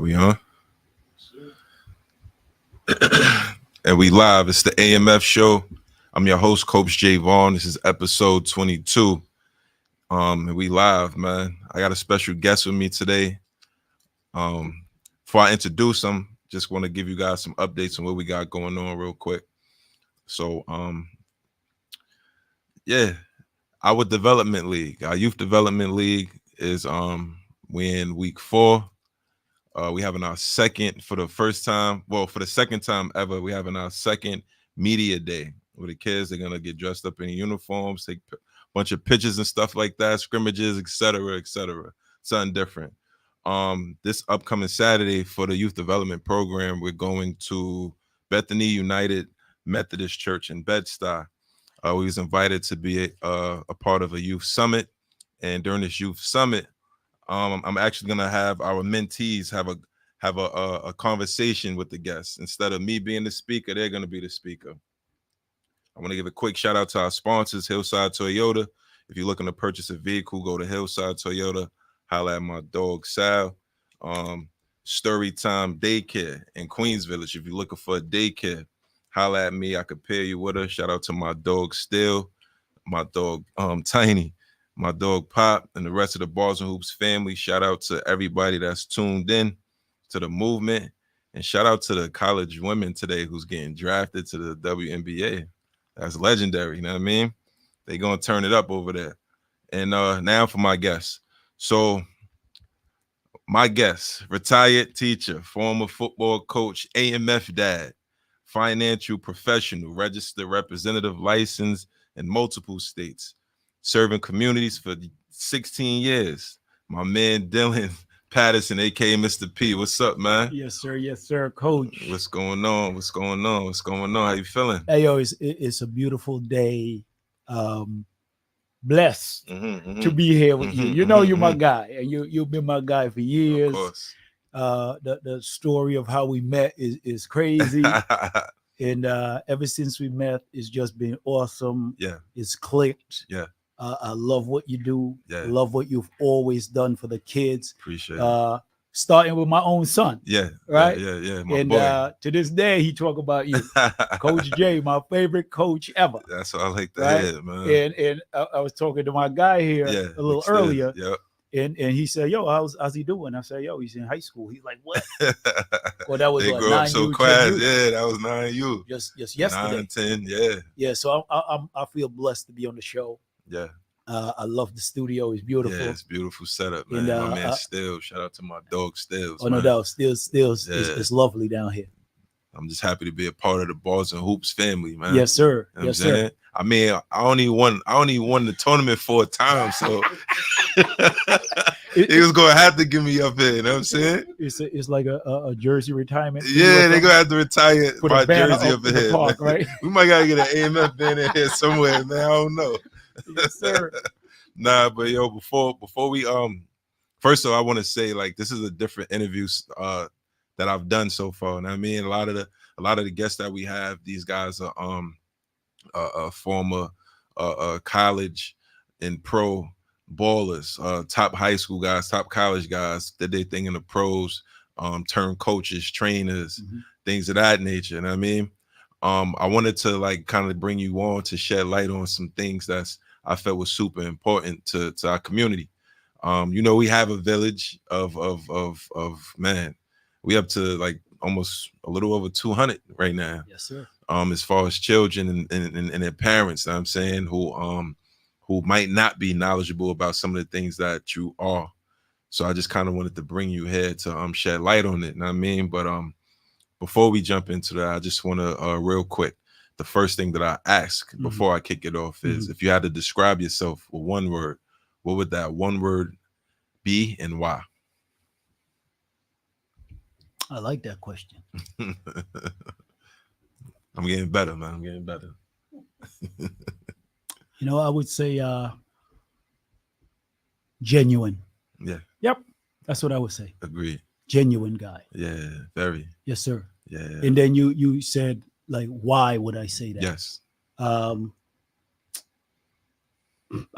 We on? And we live. It's the AMF show. I'm your host, Coach J Vaughn. This is episode 22. And we live, man. I got a special guest with me today. Before I introduce him, just want to give you guys some updates on what we got going on real quick. So, our development league, our youth development league is we in week 4. We having our second for the second time ever. We having our second media day where the kids are gonna get dressed up in uniforms, take a bunch of pictures and stuff like that, scrimmages, etc., etc. Something different. This upcoming Saturday for the youth development program, we're going to Bethany United Methodist Church in Bed-Stuy. We was invited to be a part of a youth summit, and during this youth summit, I'm actually gonna have our mentees have a conversation with the guests. Instead of me being the speaker, they're gonna be the speaker. I want to give a quick shout out to our sponsors, Hillside Toyota. If you're looking to purchase a vehicle, go to Hillside Toyota. Holla at my dog Sal. Storytime Daycare in Queens Village. If you're looking for a daycare, holla at me. I could pair you with her. Shout out to my dog Still, my dog Tiny, my dog Pop, and the rest of the Bars and Hoops family. Shout out to everybody that's tuned in to the movement, and shout out to the college women today who's getting drafted to the WNBA. That's legendary, you know what I mean? They gonna turn it up over there. And now for my guest. So my guest, retired teacher, former football coach, AMF dad, financial professional, registered representative, licensed in multiple states, serving communities for 16 years. My man Dillon Patterson, aka Mr. P. What's up, man? Yes, sir. Yes, sir, Coach. What's going on? What's going on? What's going on? How you feeling? Hey, yo, it's a beautiful day. Blessed to be here with you. You know, you're my guy, and you've been my guy for years. Of course. The story of how we met is crazy. And ever since we met, it's just been awesome. Yeah. It's clicked. Yeah. I love what you do. Yeah. I love what you've always done for the kids. Appreciate it. Starting with my own son. Yeah. Right? Yeah. My And boy. To this day, he talk about you. Coach J, my favorite coach ever. That's what I like to right? hear, man. And I was talking to my guy here a little earlier. Yeah. And he said, yo, how's he doing? I said, yo, he's in high school. He's like, what? Well, that was they what, grew up so 9U, fast. Yeah, that was 9U. Just yesterday. 9, 10, yeah. Yeah, so I feel blessed to be on the show. Yeah. I love the studio. It's beautiful. Yeah, it's beautiful setup, man. And, my man Still. Shout out to my dog Stills. Oh, no doubt. Stills. It's lovely down here. I'm just happy to be a part of the Bars and Hoops family, man. Yes, sir. You know yes, sir. I mean, I only won the tournament 4 times, so he was gonna have to give me up here. You know what I'm saying? It's like a jersey retirement. Yeah, they're gonna have to retire my jersey up in here. Park, right? We might gotta get an AMF band in here somewhere, man. I don't know. Yes, sir. Nah, but yo, before we first of all, I want to say, like, this is a different interview that I've done so far. And I mean, a lot of the guests that we have, these guys are former college and pro ballers, top high school guys, top college guys, that they think in the pros, turn coaches, trainers, things of that nature. And I mean, I wanted to like kind of bring you on to shed light on some things I felt was super important to our community. You know, we have a village of man, we up to like almost a little over 200 right now. Yes, sir. As far as children and their parents, you know what I'm saying, who might not be knowledgeable about some of the things that you are. So I just kind of wanted to bring you here to shed light on it. You know what I mean? But before we jump into that, I just want to real quick, the first thing that I ask before I kick it off is, if you had to describe yourself with one word, what would that one word be and why? I like that question. I'm getting better, man. I'm getting better. You know, I would say genuine. Yeah. Yep. That's what I would say. Agreed. Genuine guy. Yeah, very. Yes, sir. Yeah. And then you said, like, why would I say that? Yes. I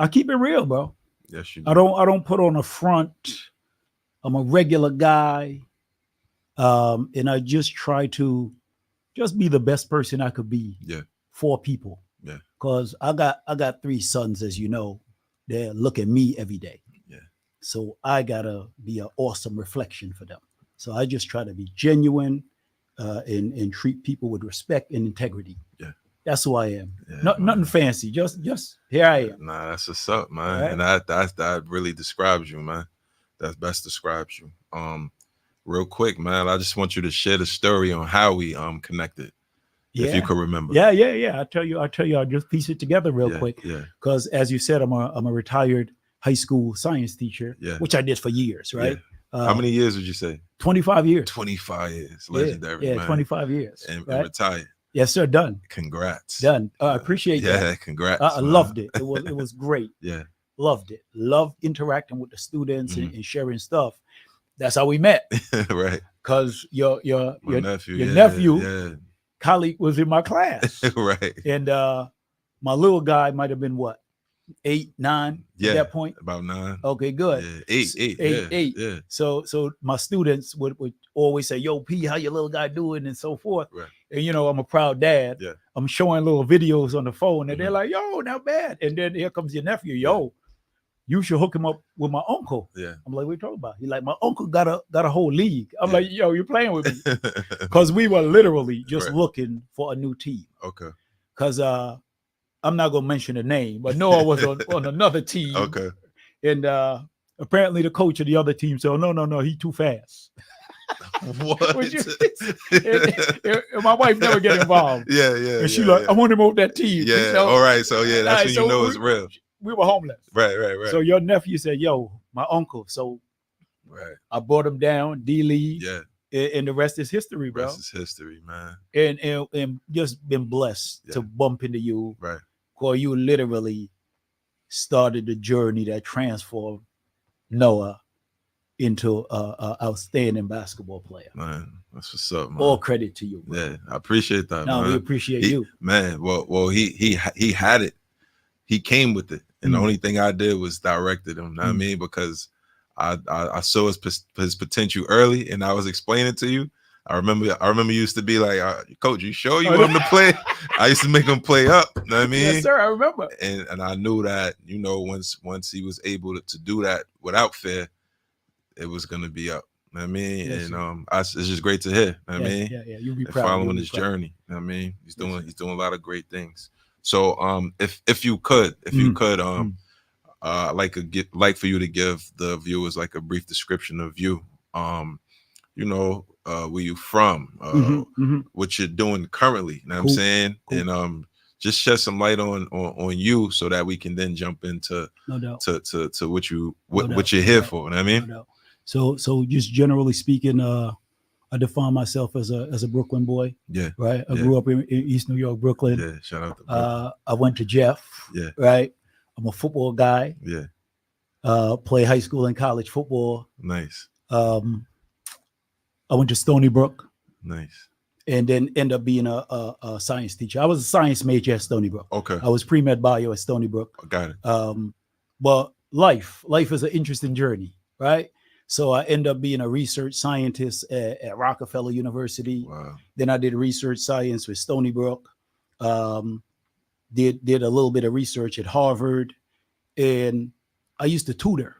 keep it real, bro. Yes, you do. I don't put on a front. I'm a regular guy. And I just try to just be the best person I could be Yeah. for people. Yeah. Cause I got 3 sons, as you know, they look at me every day. Yeah. So I gotta be an awesome reflection for them. So I just try to be genuine and treat people with respect and integrity. Yeah. That's who I am. Yeah, Nothing fancy. Just here I am. Nah, that's what's up, man. Right? And that really describes you, man. That best describes you. Real quick, man, I just want you to share the story on how we connected, if you could remember. Yeah. I'll tell you. I'll just piece it together real quick. Yeah. Because as you said, I'm a retired high school science teacher, Yeah. which I did for years, right? How many years would you say? 25 years. 25 years. Legendary, yeah, man. 25 years. And right? retired. Yes, sir. Done. Congrats. Done. I appreciate that. Yeah, congrats. I loved it. It was great. Yeah. Loved it. Loved interacting with the students and sharing stuff. That's how we met. Right. Because your nephew, colleague was in my class. Right. And my little guy might have been what? 8, 9 at that point. About 9. Okay, good. Yeah. 8. Yeah. So my students would always say, "Yo, P, how your little guy doing?" and so forth. Right. And I'm a proud dad. Yeah. I'm showing little videos on the phone, and they're like, "Yo, not bad." And then here comes your nephew. Yo, you should hook him up with my uncle. Yeah. I'm like, what are you talking about? He like, my uncle got a whole league. I'm like, yo, you're playing with me. Because we were literally just looking for a new team. Okay. Because I'm not gonna mention the name, but Noah was on another team. Okay. And apparently the coach of the other team said, oh, no, he's too fast. What? And my wife never get involved. Yeah. And she I want him off that team. Yeah. So, all right. So that's when you know it's real. We were homeless. Right. So your nephew said, yo, my uncle. So I brought him down, D-League. Yeah. And the rest is history, bro. The rest is history, man. And just been blessed to bump into you. Right. Because you literally started the journey that transformed Noah into an outstanding basketball player. Man, that's what's up, man. All credit to you, bro. Yeah, I appreciate that, man. We appreciate you. Man, well, he had it. He came with it. And the only thing I did was directed him, you know what I mean? Because I saw his potential early, and I was explaining to you. I remember you used to be like, Coach, you sure you want him to play? I used to make him play up, you know what I mean? Yes, sir, I remember. And I knew that, once he was able to do that without fear, it was gonna be up. You know what I mean? Yes, and it's just great to hear. You know what I mean? Yeah. You'll be proud. Following his journey. You know what I mean? He's doing a lot of great things. So if you could, like for you to give the viewers like a brief description of you. Where you from, what you're doing currently, you know what I'm saying? Cool. And just shed some light on you so that we can then jump into to what you're here for, you know what I mean? No doubt. So just generally speaking, I define myself as a Brooklyn boy. Yeah. Right. I grew up in East New York, Brooklyn. Yeah. Shout out to Brooklyn. I went to Jeff. Yeah. Right. I'm a football guy. Yeah. Play high school and college football. Nice. I went to Stony Brook. Nice. And then end up being a science teacher. I was a science major at Stony Brook. Okay. I was pre-med bio at Stony Brook. Got it. But life is an interesting journey, right? So I end up being a research scientist at Rockefeller University. Wow. Then I did research science with Stony Brook. Did a little bit of research at Harvard. And I used to tutor.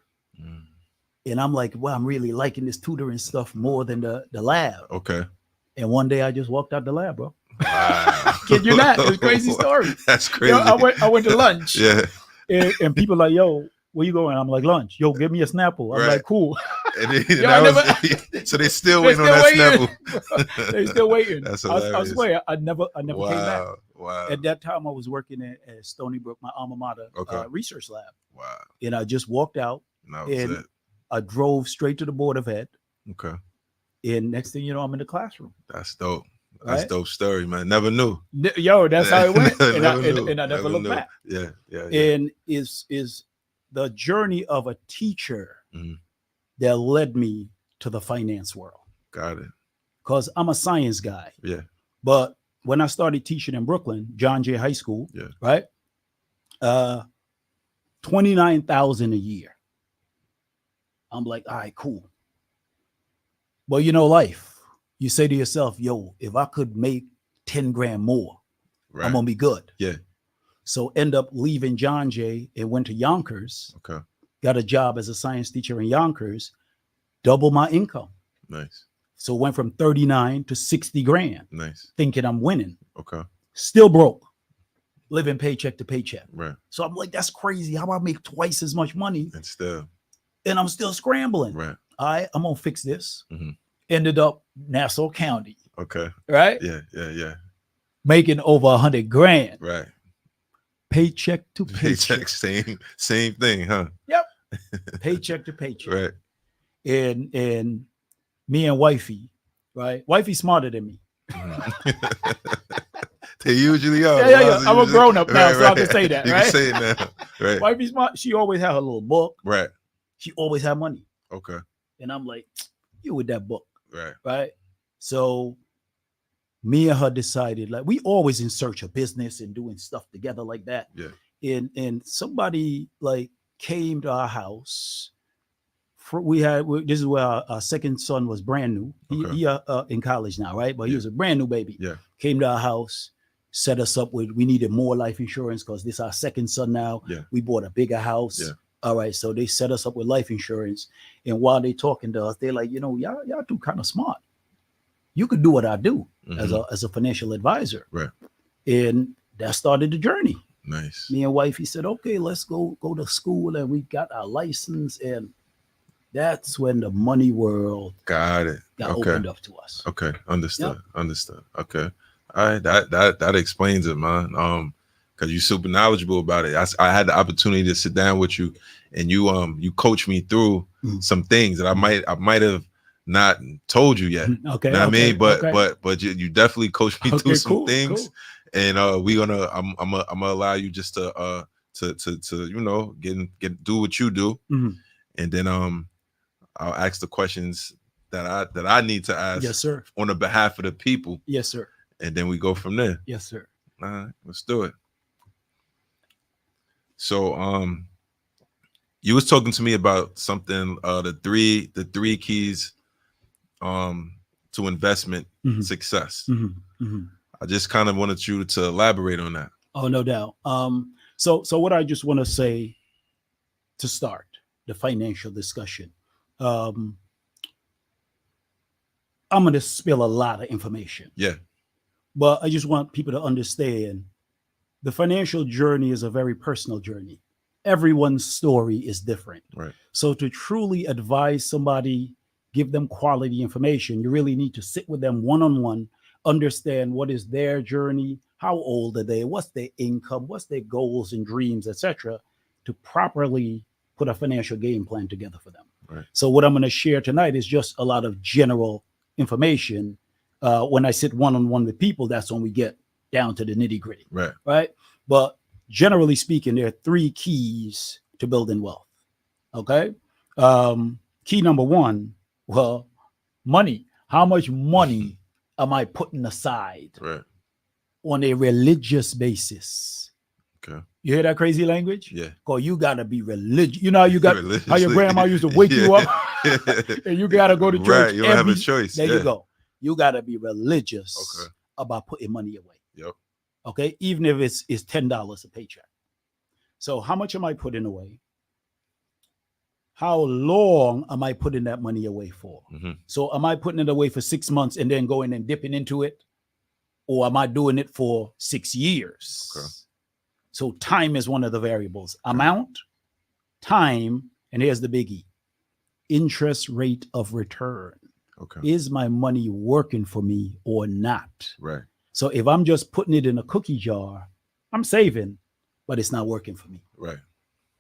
And I'm like, well, I'm really liking this tutoring stuff more than the lab. Okay. And one day I just walked out the lab, bro. Wow. Kid you not? It's a crazy story. That's crazy. I went to lunch. Yeah. And people like, yo, where you going? I'm like, lunch. Yo, give me a Snapple. I'm like, cool. So they still waiting on that Snapple. They still waiting. That's hilarious. I swear, I never came back. Wow. At that time, I was working at Stony Brook, my alma mater, research lab. Wow. And I just walked out. And I drove straight to the Board of Ed. Okay. And next thing you know, I'm in the classroom. That's dope. That's dope story, man. Never knew. Yo, that's how it went. And I never looked back. Yeah. And is the journey of a teacher that led me to the finance world. Got it. Because I'm a science guy. Yeah. But when I started teaching in Brooklyn, John Jay High School, right? $29,000 a year. I'm like, all right, cool. But life. you say to yourself, yo, if I could make 10 grand more, Right. I'm gonna be good. Yeah. So end up leaving John Jay and went to Yonkers, Okay. got a job as a science teacher in Yonkers, double my income. Nice. So went from 39 to 60 grand, Nice. thinking I'm winning. Okay. Still broke, living paycheck to paycheck. Right. So I'm like, that's crazy. How I make twice as much money And still. and I'm still scrambling? Right. All right, I'm gonna fix this. Mhm. Ended up Nassau County, Okay. right? Yeah. Yeah. Yeah. Making over 100 grand, Right. paycheck to paycheck. Paycheck. Same thing, huh? Yep, paycheck to paycheck. Right. And me and wifey, right? Wifey smarter than me. They usually are. Yeah. I'm a grown up now, so I can say that, You right? can say it now. Right. Wifey smart. She always had her little book. Right. She always had money, Okay. and I'm like, you with that book, Right. right? So me and her decided, like, we always in search of business and doing stuff together like that. Yeah. And somebody like came to our house. This is where our second son was brand new. He in college now, right? But he was a brand new baby. Yeah. Came to our house, set us up with, we needed more life insurance because this is our second son now. Yeah. We bought a bigger house. Yeah. All right. So they set us up with life insurance. And while they talking to us, they're like, y'all do kind of smart. You could do what I do as a financial advisor. Right. And that started the journey. Nice. Me and wifey said, okay, let's go to school. And we got our license. And that's when the money world got opened up to us. Okay. Understood. Okay. All right. That explains it, man. Because you're super knowledgeable about it. I had the opportunity to sit down with you, and you coached me through some things that I might have not told you yet. Okay. You know what I mean? But you definitely coached me through some things. Cool. And I'm gonna allow you just to do what you do, and then I'll ask the questions that I need to ask. Yes, sir. On the behalf of the people. Yes, sir. And then we go from there. Yes, sir. All right, let's do it. So you was talking to me about something, the three keys to investment success. I just kind of wanted you to elaborate on that. Oh, no doubt. So what I just want to say to start the financial discussion, I'm going to spill a lot of information. Yeah. But I just want people to understand the financial journey is a very personal journey. Everyone's story is different. Right. So to truly advise somebody, give them quality information, you really need to sit with them one-on-one, understand what is their journey, how old are they, what's their income, what's their goals and dreams, etc., to properly put a financial game plan together for them. Right. So what I'm going to share tonight is just a lot of general information. When I sit one-on-one with people, that's when we get down to the nitty-gritty. Right. But generally speaking, there are three keys to building wealth. Okay. Key number one, well, money. How much money am I putting aside on a religious basis? Okay. You hear that crazy language? Yeah. Because you got to be religious. You know how you got how your grandma used to wake you up and you got to go to church. Right. You don't have a choice. There you go. You got to be religious about putting money away. Yep. Okay. Even if it's $10 a paycheck. So how much am I putting away? How long am I putting that money away for? So am I putting it away for 6 months and then going and dipping into it? Or am I doing it for 6 years? Okay. So time is one of the variables. Amount, time, and here's the biggie. Interest rate of return. Okay. Is my money working for me or not? Right. So if I'm just putting it in a cookie jar, I'm saving, but it's not working for me. Right.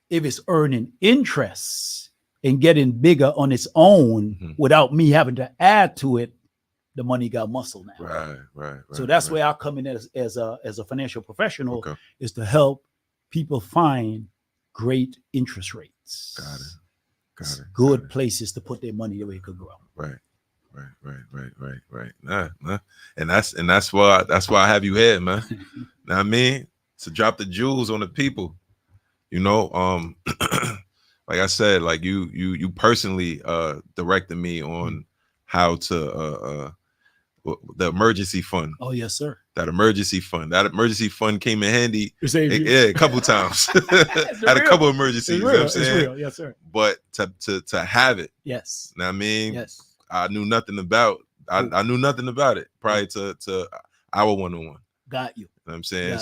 If it's earning interest and getting bigger on its own without me having to add to it, the money got muscle now. Right. So that's where I come in as a financial professional, is to help people find great interest rates. Got it. Good places to put their money the way it could grow. Right. Nah. And that's why I have you here, man. Know what I mean? To drop the jewels on the people. You know, like I said, like you personally directed me on how to the emergency fund. Oh yes, sir. That emergency fund came in handy. A couple times. Had a real. couple emergencies. It's You know real. what I'm saying? It's real. Yes, sir. But to have it, yes. You know what I mean? Yes. I knew nothing about. I knew nothing about it prior to our one-on-one. Got you. You know what I'm saying?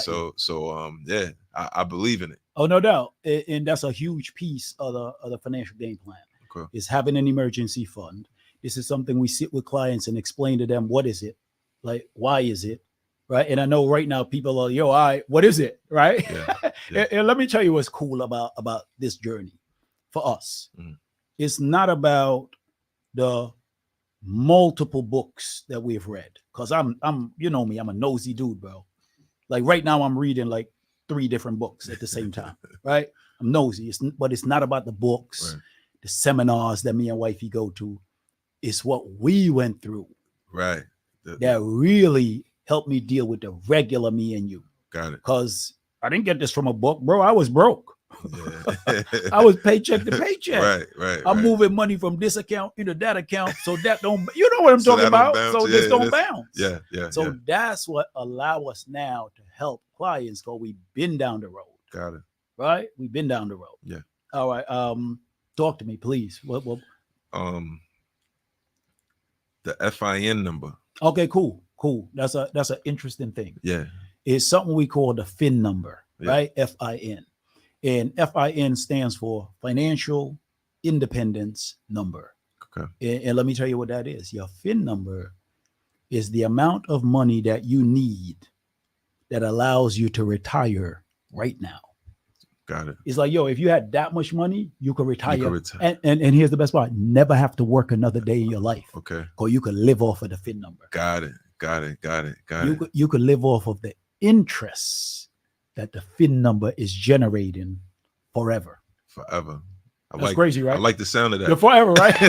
Yeah, I believe in it. Oh, no doubt. And that's a huge piece of the financial game plan. Okay. Is having an emergency fund. This is something we sit with clients and explain to them, what is it? Like, why is it? Right. And I know right now people are, all right, what is it? Right. Yeah. And let me tell you what's cool about this journey for us. Mm-hmm. It's not about the multiple books that we've read. Cause I'm, you know me, I'm a nosy dude, bro. Like right now I'm reading like 3 different books at the same time. Right. I'm nosy. But it's not about the books, right. The seminars that me and wifey go to. It's what we went through. Right. That really helped me deal with the regular me and you. Got it. Because I didn't get this from a book, bro. I was broke. Yeah. I was paycheck to paycheck. Right. I'm moving money from this account into that account. So that don't, you know what I'm talking about? So this don't bounce. Yeah. So that's what allow us now to help clients because we've been down the road. Got it. Right? We've been down the road. Yeah. All right. Talk to me, please. What? The FIN number. Okay, cool. That's an interesting thing. Yeah. It's something we call the FIN number, right? FIN. And FIN stands for Financial Independence Number. Okay. And let me tell you what that is. Your FIN number is the amount of money that you need that allows you to retire right now. Got it. It's like, if you had that much money, you could retire. And here's the best part. Never have to work another day in your life. Okay. Or you could live off of the FIN number. Got it. You could live off of the interest that the FIN number is generating forever. That's crazy, right? I like the sound of that. You're forever, right?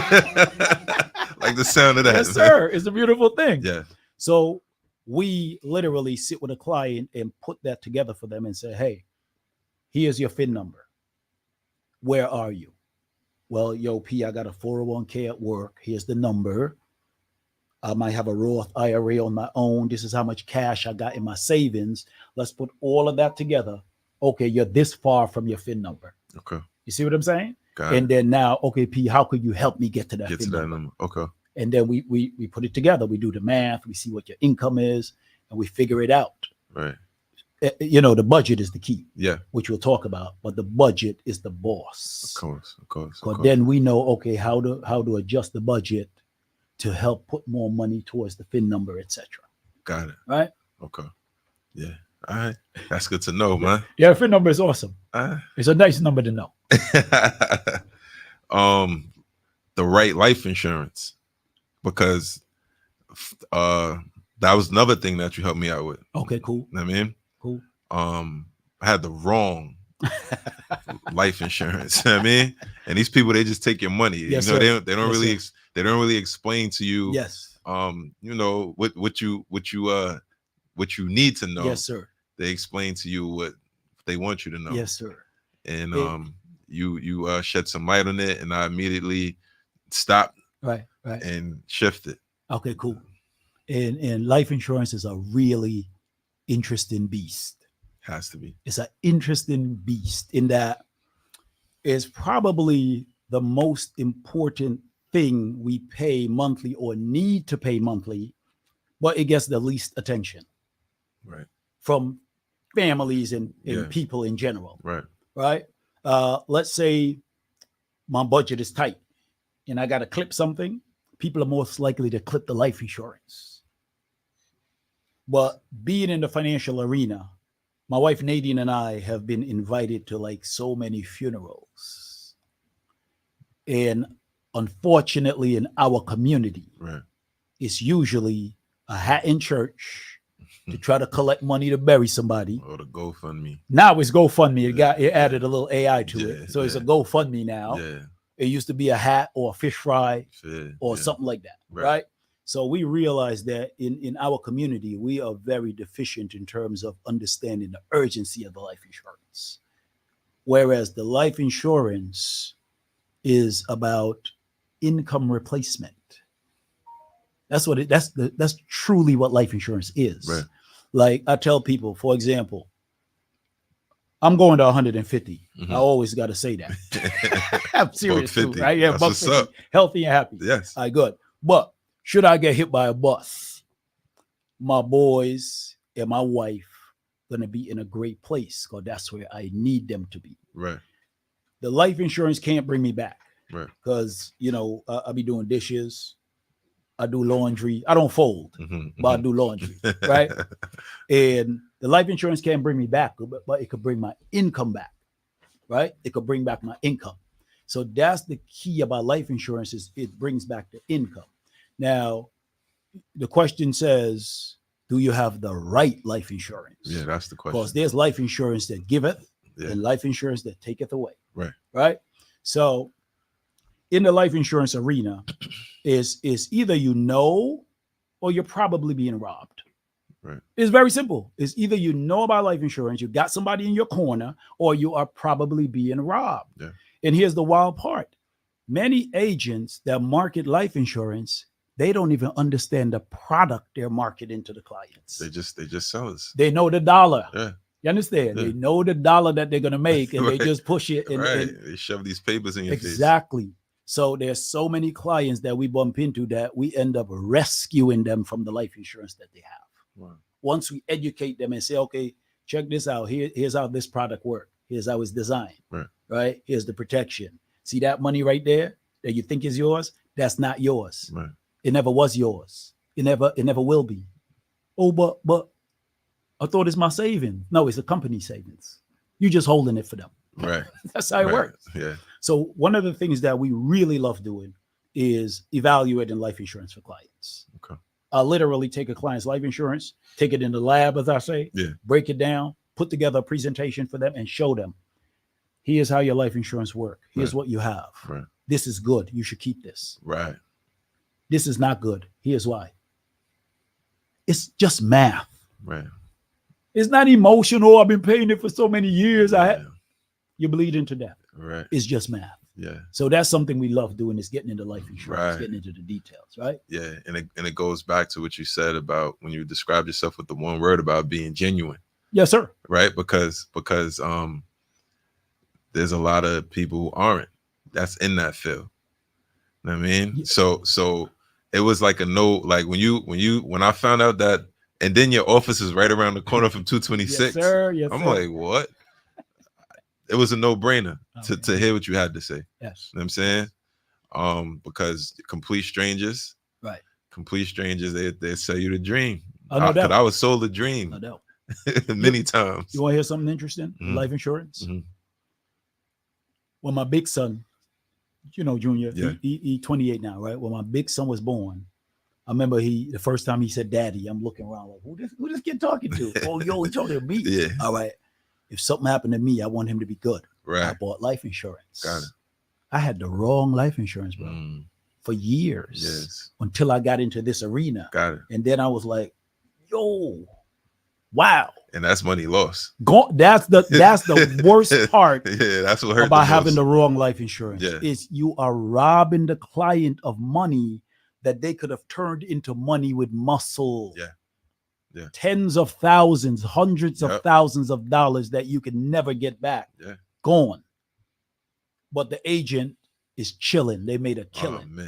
Like the sound of that. Yes, sir. It's a beautiful thing. Yeah. So we literally sit with a client and put that together for them and say, hey, here's your FIN number. Where are you? Well, P, I got a 401k at work. Here's the number. I might have a Roth IRA on my own. This is how much cash I got in my savings. Let's put all of that together. Okay, you're this far from your FIN number. Okay. You see what I'm saying? Got and it. Then now, okay, P, how could you help me get to that FIN number? Okay. And then we put it together. We do the math. We see what your income is, and we figure it out. Right. The budget is the key. Yeah. Which we'll talk about. But the budget is the boss. Of course. Because then we know, okay, how to adjust the budget to help put more money towards the FIN number, etc. Got it. Right? Okay. Yeah. All right. That's good to know, man. Yeah, FIN number is awesome. It's a nice number to know. The right life insurance, because that was another thing that you helped me out with. Okay, cool. You know what I mean? Cool. I had the wrong life insurance. You know what I mean? And these people, they just take your money. Yes, they don't yes, really they don't really explain to you. Yes. What you need to know. Yes, sir. They explain to you what they want you to know. Yes, sir. And you shed some light on it, and I immediately stopped. Right. And shifted. Okay, cool. And life insurance is a really interesting beast. Has to be. It's an interesting beast in that it's probably the most important thing we pay monthly or need to pay monthly, but it gets the least attention. Right. From families and people in general. Right. Let's say my budget is tight and I got to clip something. People are most likely to clip the life insurance. But being in the financial arena, my wife Nadine and I have been invited to like so many funerals. And unfortunately, in our community, it's usually a hat in church to try to collect money to bury somebody. Or the GoFundMe. Now it's GoFundMe. It added a little AI to it. So it's a GoFundMe now. Yeah. It used to be a hat or a fish fry or something like that. Right. So we realized that in our community, we are very deficient in terms of understanding the urgency of the life insurance. Whereas the life insurance is about income replacement. That's truly what life insurance is. Right. Like I tell people, for example, I'm going to 150. I always got to say that. I'm serious too, right? Yeah, buck 50, healthy and happy. Yes. All right, good. But should I get hit by a bus, my boys and my wife gonna be in a great place because that's where I need them to be. Right. The life insurance can't bring me back. Right. Because I'll be doing dishes. I do laundry. I don't fold, but I do laundry, right? And the life insurance can't bring me back, but it could bring my income back, right? It could bring back my income. So that's the key about life insurance is it brings back the income. Now, the question says, do you have the right life insurance? Yeah, that's the question. Because there's life insurance that giveth and life insurance that taketh away. Right. Right? So in the life insurance arena, is either or you're probably being robbed. Right. It's very simple. It's either you know about life insurance, you got somebody in your corner, or you are probably being robbed. Yeah. And here's the wild part. Many agents that market life insurance, they don't even understand the product they're marketing to the clients. They just sell us. They know the dollar. Yeah. You understand? Yeah. They know the dollar that they're going to make, and Right. they just push it. And they shove these papers in your face. Exactly. So there's so many clients that we bump into that we end up rescuing them from the life insurance that they have. Wow. Once we educate them and say, okay, check this out. Here's how this product works. Here's how it's designed. Right? Here's the protection. See that money right there that you think is yours? That's not yours. Right. It never was yours. It never will be. Oh, but I thought it's my savings. No, it's a company savings. You're just holding it for them. Right. That's how it works. Yeah. So one of the things that we really love doing is evaluating life insurance for clients. Okay. I literally take a client's life insurance, take it in the lab, as I say, break it down, put together a presentation for them and show them, here's how your life insurance works. Here's what you have. Right. This is good. You should keep this. Right. This is not good. Here's why. It's just math. Right. It's not emotional. I've been paying it for so many years. You're bleeding to death. Right. It's just math. Yeah. So that's something we love doing is getting into life insurance, getting into the details, right? Yeah. And it goes back to what you said about when you described yourself with the one word about being genuine. Yes, sir. Right. Because there's a lot of people who aren't. That's in that field. You know what I mean? Yeah. So it was like a no, like when I found out that, and then your office is right around the corner from 226. Yes, sir. Yes, I'm sir. like, what? It was a no-brainer to hear what you had to say. Yes. You know what I'm saying? Because complete strangers, right? Complete strangers, they sell you the dream. No doubt. I was sold the dream. No doubt. Many times. You want to hear something interesting? Life insurance. When my big son, Junior, he 28 now, right? When my big son was born, I remember the first time he said "Daddy," I'm looking around like, who this kid talking to? Oh, he talking to me. Yeah. All right. If something happened to me, I want him to be good. Right. I bought life insurance. Got it. I had the wrong life insurance, bro, for years. Yes. Until I got into this arena. Got it. And then I was like, yo, wow. And that's money lost. That's the worst part. Yeah, that's what hurt about having the wrong life insurance. Yeah. Is you are robbing the client of money that they could have turned into money with muscle. Yeah. Yeah. Tens of thousands, hundreds of thousands of dollars that you can never get back. Yeah. Gone. But the agent is chilling. They made a killing.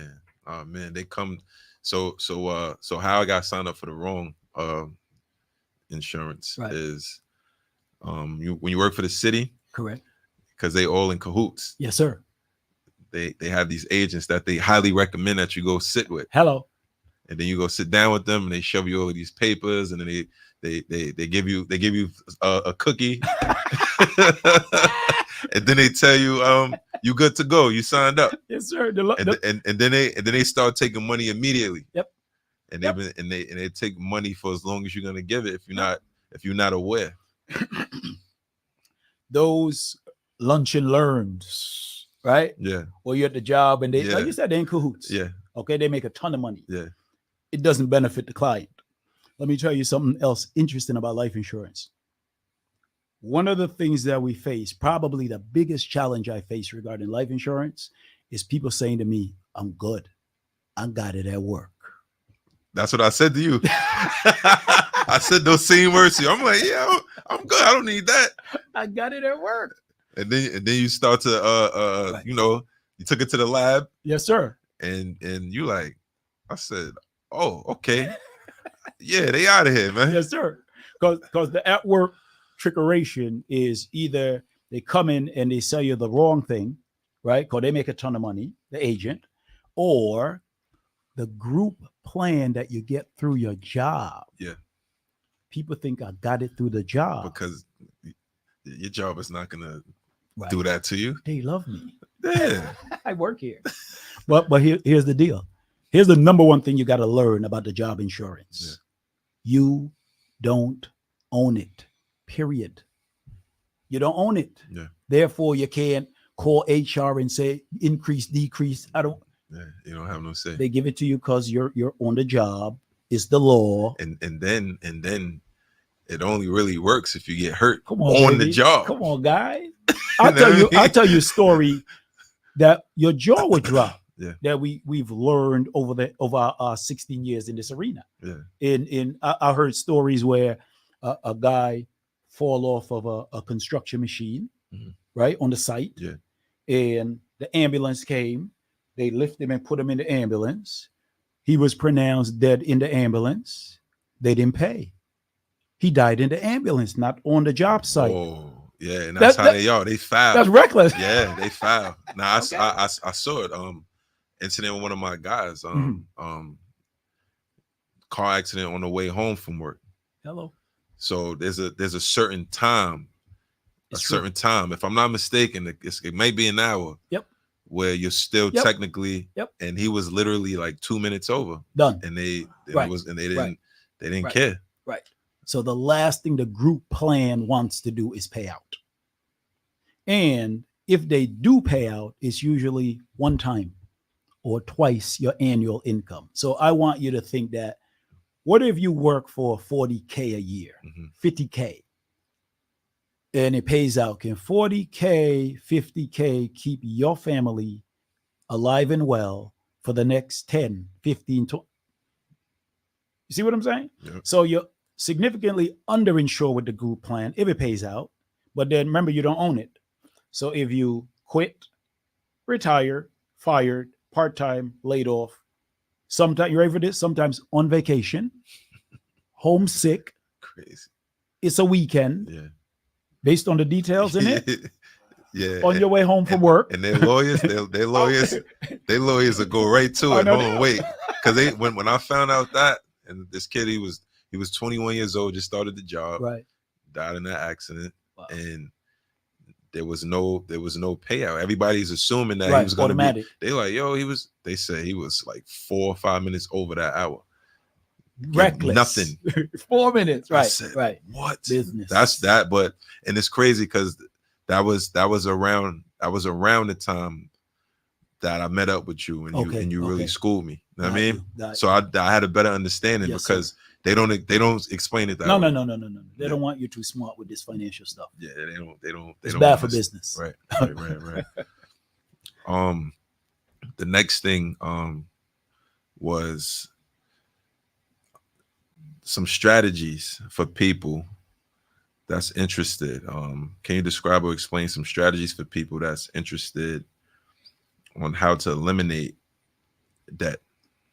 Oh man. They come. So how I got signed up for the wrong insurance is when you work for the city. Correct. Because they all in cahoots. Yes, sir. They have these agents that they highly recommend that you go sit with. Hello. And then you go sit down with them and they shove you all of these papers and then they give you a cookie. And then they tell you you good to go, you signed up. Yes, sir. And then they start taking money immediately. Yep. And they take money for as long as you're gonna give it if you're not aware. Those lunch and learns, right? Yeah. Or you're at the job and they, like you said, they're in cahoots. Yeah. Okay, they make a ton of money. Yeah. It doesn't benefit the client. Let me tell you something else interesting about life insurance. One of the things that we face, probably the biggest challenge I face regarding life insurance, is people saying to me, I'm good. I got it at work. That's what I said to you. I said those same words to you. I'm like, yeah, I'm good. I don't need that. I got it at work. And then you start to Right. you know, you took it to the lab. Yes, sir. And you like, I said, oh, okay. Yeah, they out of here, man. Yes, sir. Because the at work trickeration is either they come in and they sell you the wrong thing, right? Because they make a ton of money, the agent, or the group plan that you get through your job. Yeah. People think I got it through the job. Because your job is not gonna Right. do that to you. They love me. Yeah. I work here. But here's the deal. Here's the number one thing you got to learn about the job insurance. Yeah. You don't own it. Period. You don't own it. Yeah. Therefore, you can't call HR and say increase, decrease. I don't. Yeah, you don't have no say. They give it to you because you're on the job. It's the law. And then it only really works if you get hurt on baby. the job. Come on, guys. I'll tell you a story that your jaw would drop. Yeah. That we've learned over our 16 years in this arena. Yeah. I heard stories where a guy fall off of a construction machine, mm-hmm. right, on the site. Yeah. And the ambulance came. They lifted him and put him in the ambulance. He was pronounced dead in the ambulance. They didn't pay. He died in the ambulance, not on the job site. Oh, yeah, and that's how they are. They foul. That's reckless. Yeah, they foul. Now Okay. I saw it. Incident with one of my guys. Car accident on the way home from work. Hello. So there's a certain time. Certain time. If I'm not mistaken, it may be an hour. Yep. Where you're still technically. Yep. And he was literally like 2 minutes over. Done. And they right. they didn't care. Right. So the last thing the group plan wants to do is pay out. And if they do pay out, it's usually one time or twice your annual income. So I want you to think that, what if you work for 40K a year, mm-hmm. 50K, and it pays out? Can 40K, 50K keep your family alive and well for the next 10, 15, 20? You see what I'm saying? Yep. So you're significantly underinsured with the group plan if it pays out, but then remember, you don't own it. So if you quit, retire, fired, part-time, laid off, sometimes, you ready for this? Sometimes on vacation, homesick, crazy. It's a weekend. Yeah. Based on the details in it. Yeah. On your way home from work. And their lawyers, their lawyers will go right to it. Oh, wait. Because when I found out that, and this kid, he was 21 years old, just started the job, right? Died in that accident, wow. And there was no payout. Everybody's assuming that he was going to be. They like, yo, they said he was like 4 or 5 minutes over that hour. Reckless. Nothing. 4 minutes. Right. Said, right. What? Business. That's that. But, and it's crazy because that was around the time that I met up with you and you really schooled me. You know what I mean? So I had a better understanding because they don't explain it that way. No. They don't want you too smart with this financial stuff. Yeah, they don't. It's bad for business. Right. The next thing was some strategies for people that's interested. Can you describe or explain some strategies for people that's interested on how to eliminate debt?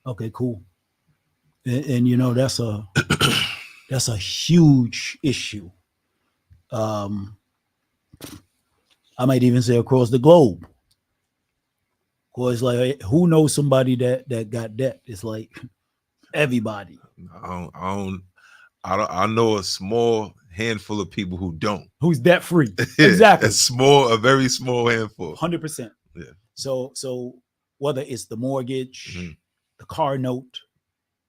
Okay, cool. And you know, that's a huge issue. I might even say across the globe. Because like, who knows somebody that got debt? It's like everybody. I know a small handful of people who don't. Who's debt free? Exactly. A very small handful. 100%. Yeah. So whether it's the mortgage, mm-hmm. the car note,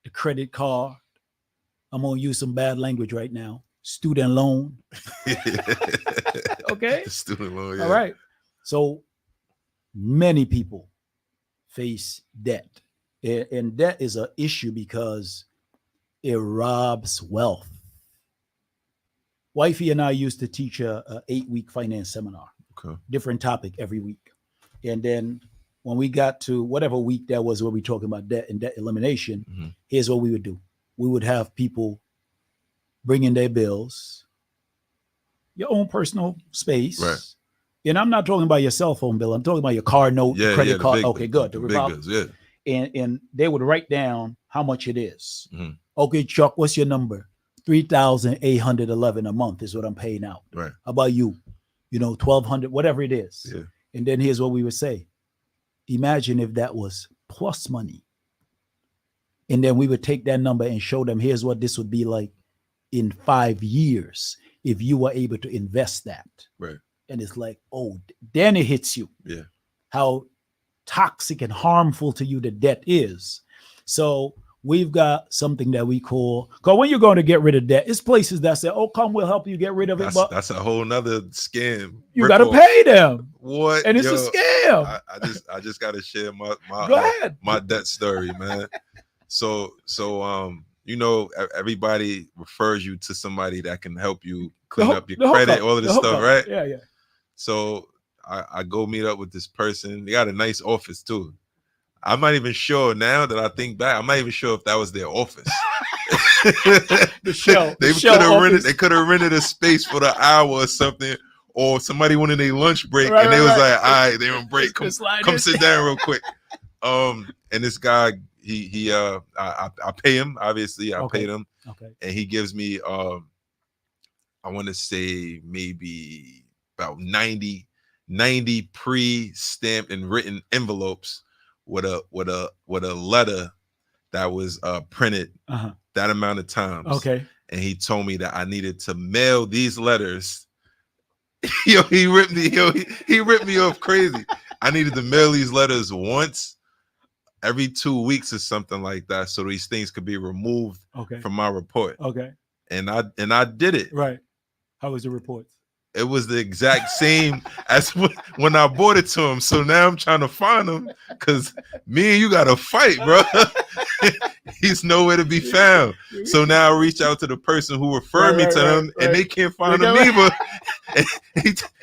the credit card, I'm gonna use some bad language right now. Student loan. Okay. Student loan. Yeah. All right. So many people face debt, and debt is an issue because it robs wealth. Wifey and I used to teach a 8-week finance seminar. Okay. Different topic every week, and then when we got to whatever week that was where we talking about debt and debt elimination, here's what we would do. We would have people bring in their bills, your own personal space. Right. And I'm not talking about your cell phone bill. I'm talking about your car note, credit card. Big, okay, good. The big bills, yeah. And they would write down how much it is. Okay, Chuck, what's your number? $3,811 a month is what I'm paying out. Right. How about you? You know, $1,200, whatever it is. Yeah. And then here's what we would say. Imagine if that was plus money. And then we would take that number and show them, here's what this would be like in 5 years if you were able to invest that. Right. And it's like, oh, then it hits you. Yeah. How toxic and harmful to you the debt is. So we've got something that we call, because when you're going to get rid of debt, it's places that say, oh, come, we'll help you get rid of it. But that's a whole nother scam. You got to pay them. What? And it's a scam. I just got to share my debt story, man. So you know, everybody refers you to somebody that can help you clean up your credit, all of this stuff, right? Yeah, yeah. So I go meet up with this person. They got a nice office too. I'm not even sure now that I think back. I'm not even sure if that was their office. They could have rented a space for the hour or something, or somebody wanted a lunch break and they was like, all right, they on break. Come sit down real quick. And this guy, I pay him, obviously. I paid him. Okay. And he gives me I want to say maybe about 90 pre-stamped and written envelopes with a letter that was printed that amount of times. Okay. And he told me that I needed to mail these letters. He ripped me off crazy. I needed to mail these letters once every 2 weeks or something like that, so these things could be removed from my report. Okay. And I did it. Right. How was the report? It was the exact same as when I bought it to him. So now I'm trying to find him because me and you got to fight, bro. He's nowhere to be found. So now I reach out to the person who referred me to him, and they can't find him either.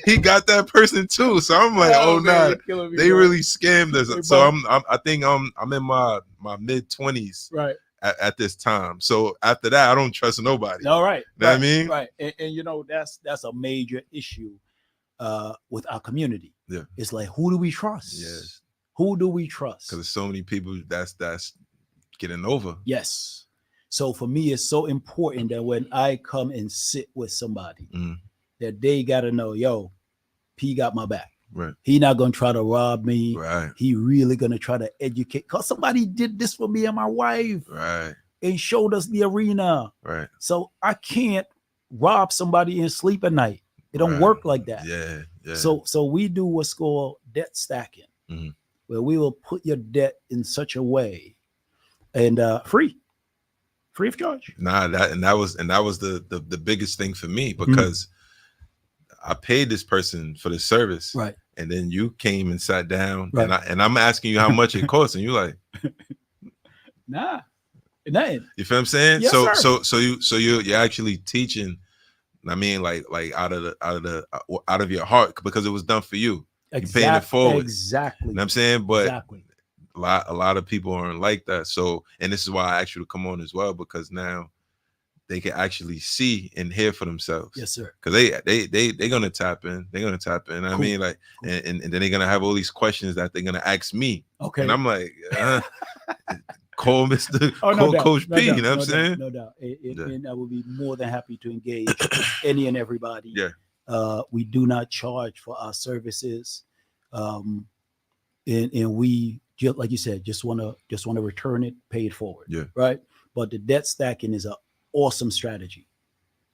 he got that person too. So I'm like, oh no, they really scammed us. So I think I'm in my mid-20s. Right. At this time. So after that, I don't trust nobody. All right. You know what I mean? Right. And you know, that's a major issue with our community. Yeah. It's like, who do we trust? Yes. Who do we trust? Because there's so many people that's getting over. Yes. So for me, it's so important that when I come and sit with somebody, that they got to know, yo, P got my back. Right. He not going to try to rob me. Right. He really going to try to educate. Because somebody did this for me and my wife. Right. And showed us the arena. Right. So I can't rob somebody and sleep at night. It don't work like that. Yeah. Yeah. So we do what's called debt stacking, where we will put your debt in such a way and free of charge. That was the biggest thing for me, because I paid this person for the service. Right. And then you came and sat down, right. and I'm asking you how much it costs, and you like, nah, nothing. You feel what I'm saying? Yes, so you're actually teaching. I mean, like out of your heart, because it was done for you. You're paying it forward. Exactly. You know what I'm saying? But exactly. a lot of people aren't like that. So, and this is why I asked you to come on as well, because now they can actually see and hear for themselves. Yes, sir. Because they're gonna tap in. They're gonna tap in. I mean, like, and then they're gonna have all these questions that they're gonna ask me. Okay. And I'm like, call Mr. Coach P. You know what I'm saying? No doubt. And I will be more than happy to engage any and everybody. Yeah. We do not charge for our services, and we, just like you said, just want to return it, pay it forward. Yeah. Right. But the debt stacking is an awesome strategy,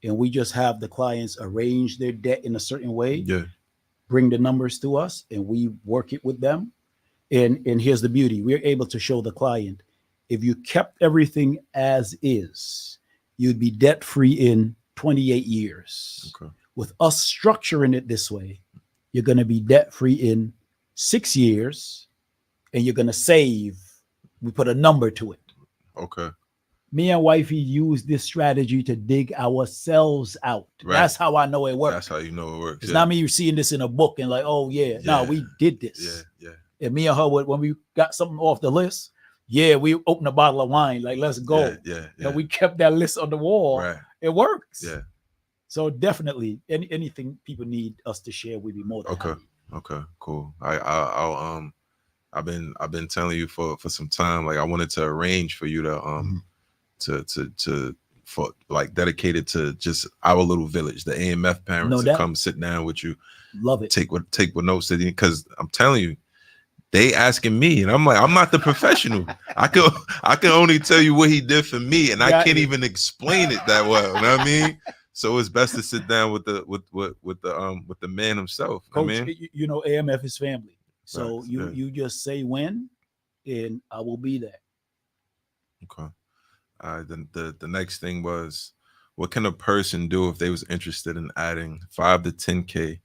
and we just have the clients arrange their debt in a certain way. Yeah. Bring the numbers to us, and we work it with them. And here's the beauty: we're able to show the client, if you kept everything as is, you'd be debt free in 28 years. Okay. With us structuring it this way, you're going to be debt free in 6 years, and you're going to save. We put a number to it. Okay. Me and wifey use this strategy to dig ourselves out. Right. That's how I know it works. That's how you know it works. It's not me seeing this in a book and like, oh yeah, no, we did this. Yeah. And me and her, when we got something off the list, we opened a bottle of wine, like, let's go. Yeah. And we kept that list on the wall. Right. It works. Yeah. So definitely, anything people need us to share, we'd be more than happy. Okay, cool. I'll I've been telling you for some time, like I wanted to arrange for you to to for like dedicated to just our little village, the AMF parents, to come sit down with you. Love it. Take what notes, because I'm telling you, they asking me, and I'm like, I'm not the professional. I can only tell you what he did for me, and I can't even explain it that well. You know what I mean? So it's best to sit down with the man himself. Coach, I mean, AMF is family. So right, you just say when, and I will be there. Okay. The next thing was, what can a person do if they was interested in adding 5 to 10K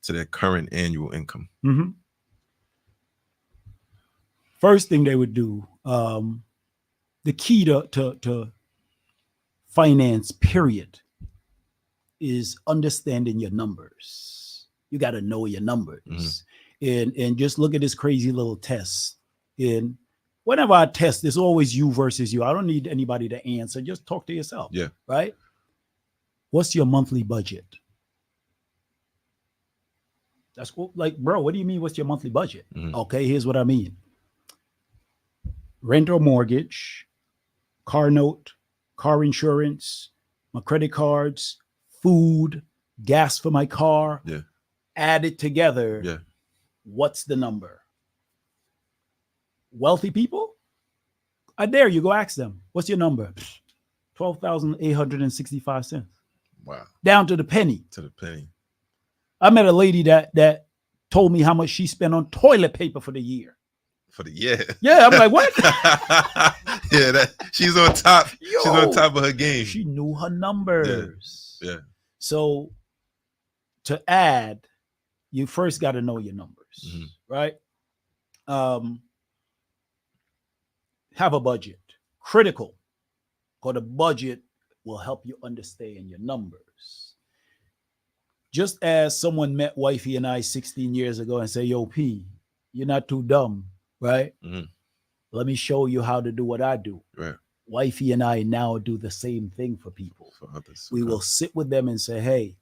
to their current annual income? Mm-hmm. First thing they would do, the key to finance, period, is understanding your numbers. You got to know your numbers. And just look at this crazy little test. And whenever I test, it's always you versus you. I don't need anybody to answer. Just talk to yourself. Yeah. Right? What's your monthly budget? That's cool. Like, bro, what do you mean? What's your monthly budget? Okay, here's what I mean. Rent or mortgage, car note, car insurance, my credit cards, food, gas for my car. Yeah. Add it together. Yeah. What's the number? Wealthy people? I dare you, go ask them. What's your number? $12,865. Wow. Down to the penny. To the penny. I met a lady that told me how much she spent on toilet paper for the year. For the year. Yeah, I'm like, what? Yeah, she's on top. She's on top of her game. She knew her numbers. Yeah. So to add, you first got to know your numbers, right? Have a budget. Critical. Because the budget will help you understand your numbers. Just as someone met Wifey and I 16 years ago and say, yo, P, you're not too dumb, right? Let me show you how to do what I do. Right. Wifey and I now do the same thing for people. For others. We will sit with them and say, hey,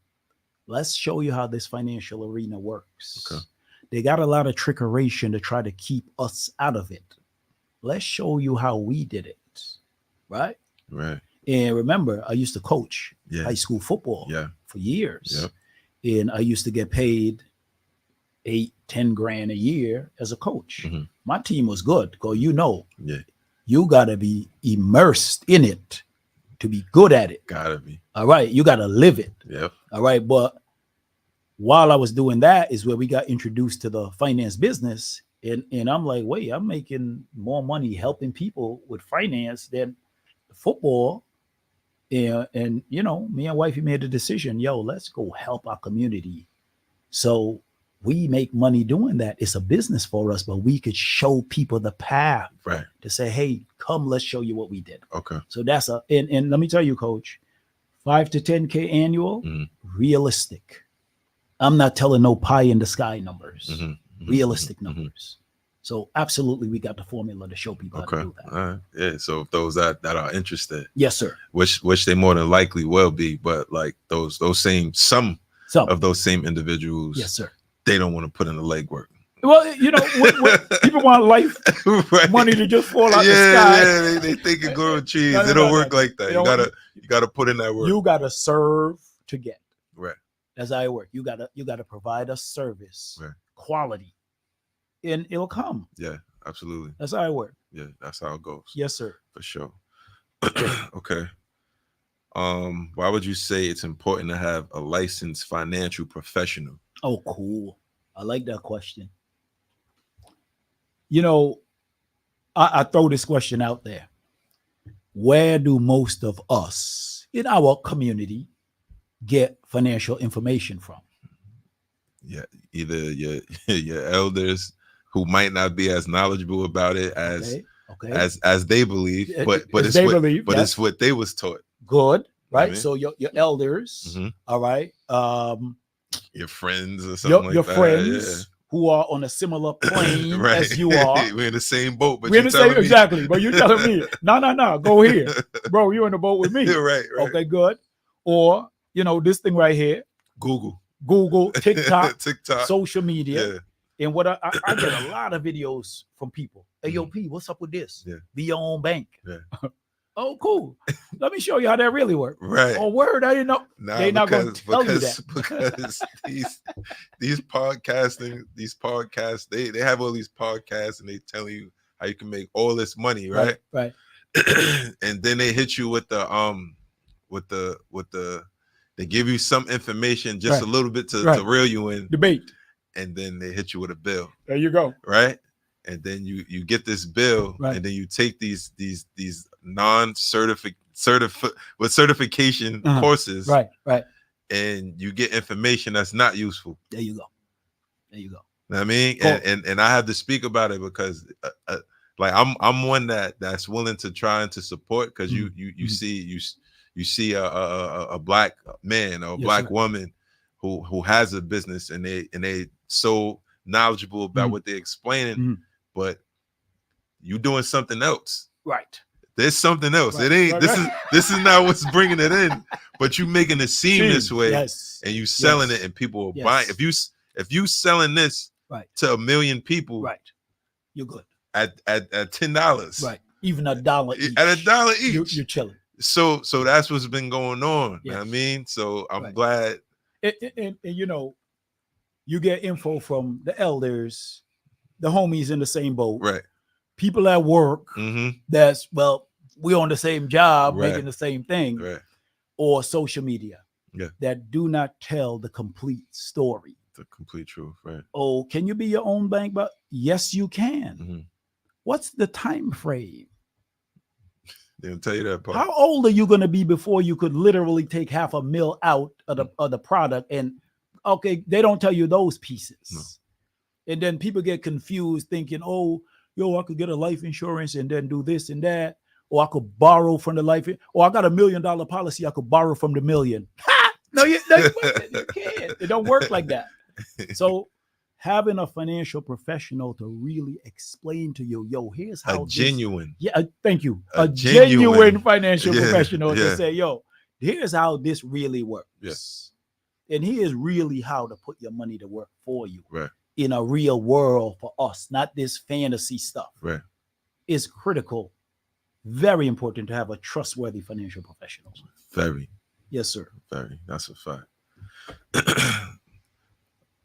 let's show you how this financial arena works. Okay. They got a lot of trickeration to try to keep us out of it. Let's show you how we did it. Right? Right. And remember, I used to coach high school football for years. Yep. And I used to get paid $8-10 grand a year as a coach. My team was good because you got to be immersed in it to be good at it. Gotta be. All right. You got to live it. Yep. All right. But while I was doing that is where we got introduced to the finance business. And I'm like, wait, I'm making more money helping people with finance than football. And me and wifey made a decision, let's go help our community. So we make money doing that. It's a business for us, but we could show people the path, right? To say, hey, come, let's show you what we did. Okay. So that's and let me tell you, Coach, 5 to 10K annual, realistic. I'm not telling no pie in the sky numbers, realistic numbers. So absolutely, we got the formula to show people how to do that. All right. Yeah. So if those that are interested, yes, sir. Which they more than likely will be, but like those same some of those same individuals, yes, sir. They don't want to put in the legwork. Well, what people want life money to just fall out the sky. Yeah, they think it grow trees. No, it don't work like that. You gotta put in that work. You gotta serve to get. Right. That's how it works. You gotta provide a service, quality, and it'll come. Yeah, absolutely. That's how it works. Yeah, that's how it goes. Yes, sir. For sure. Okay. Why would you say it's important to have a licensed financial professional? Oh, cool. I like that question. I throw this question out there. Where do most of us in our community get financial information from? Yeah, either your elders who might not be as knowledgeable about it as they believe, but it's what they was taught. Good, right? So your elders, all right. Your friends or something your like friends, who are on a similar plane as you are. We're in the same boat, but we're in the same, exactly. But you're telling me, no, go here, bro. You're in the boat with me. right. Okay, good. Or this thing right here, Google, TikTok, social media. Yeah. And what I get a lot of videos from people. Hey, yo, P, what's up with this? Yeah. Be your own bank. Yeah. Oh, cool. Let me show you how that really works. Right. Oh, word. I didn't know. Nah, they're not going to tell you that. Because these podcasts, they have all these podcasts and they tell you how you can make all this money, right? Right. And then they hit you with the they give you some information just a little bit to reel you in. Debate. And then they hit you with a bill. There you go. Right? And then you get this bill, and then you take these certification courses, right, and you get information that's not useful. There you go. You know what I mean? Cool. And I have to speak about it because like I'm one that's willing to try and to support, because you see a black man or a black woman who has a business, and they so knowledgeable about what they're explaining. But you doing something else, right? There's something else. It ain't. This is not what's bringing it in. But you making it seem this way, and you selling it, and people are buying. If you selling this to 1 million people, you're good at $10, right? Even $1 each. At $1 each, you're chilling. So that's what's been going on. You know what I mean? So I'm glad. And you get info from the elders, the homies in the same boat, right? People at work that's, we're on the same job, making the same thing, or social media that do not tell the complete story, the complete truth, right? Oh, can you be your own bank? But yes, you can. What's the time frame? They don't tell you that part. How old are you going to be before you could literally take $500,000 out of the product? And okay, they don't tell you those pieces. No. And then people get confused thinking, oh, I could get a life insurance and then do this and that. Or I could borrow from the life. Or I got $1 million policy. I could borrow from the million. No, you can't. It don't work like that. So having a financial professional to really explain to you, here's how thank you. A genuine financial professional to say, here's how this really works. Yes. And here's really how to put your money to work for you. Right. In a real world for us, not this fantasy stuff. Right. It's critical, very important to have a trustworthy financial professional. Very. Yes, sir. Very. That's a fact.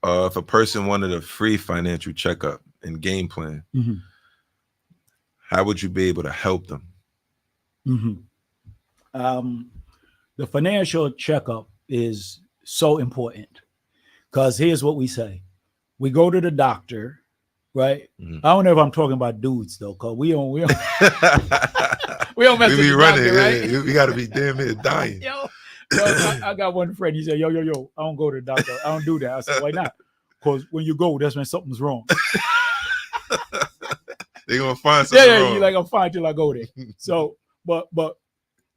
If a person wanted a free financial checkup and game plan, how would you be able to help them? The financial checkup is so important, because here's what we say. We go to the doctor, right? I don't know if I'm talking about dudes though, because we don't we don't mess with the doctor, right? We got to be damn near dying. I got one friend. He said, yo, I don't go to the doctor. I don't do that. I said, why not? Because when you go, that's when something's wrong. They're gonna find something wrong. You're like, I'm fine till I go there. So, but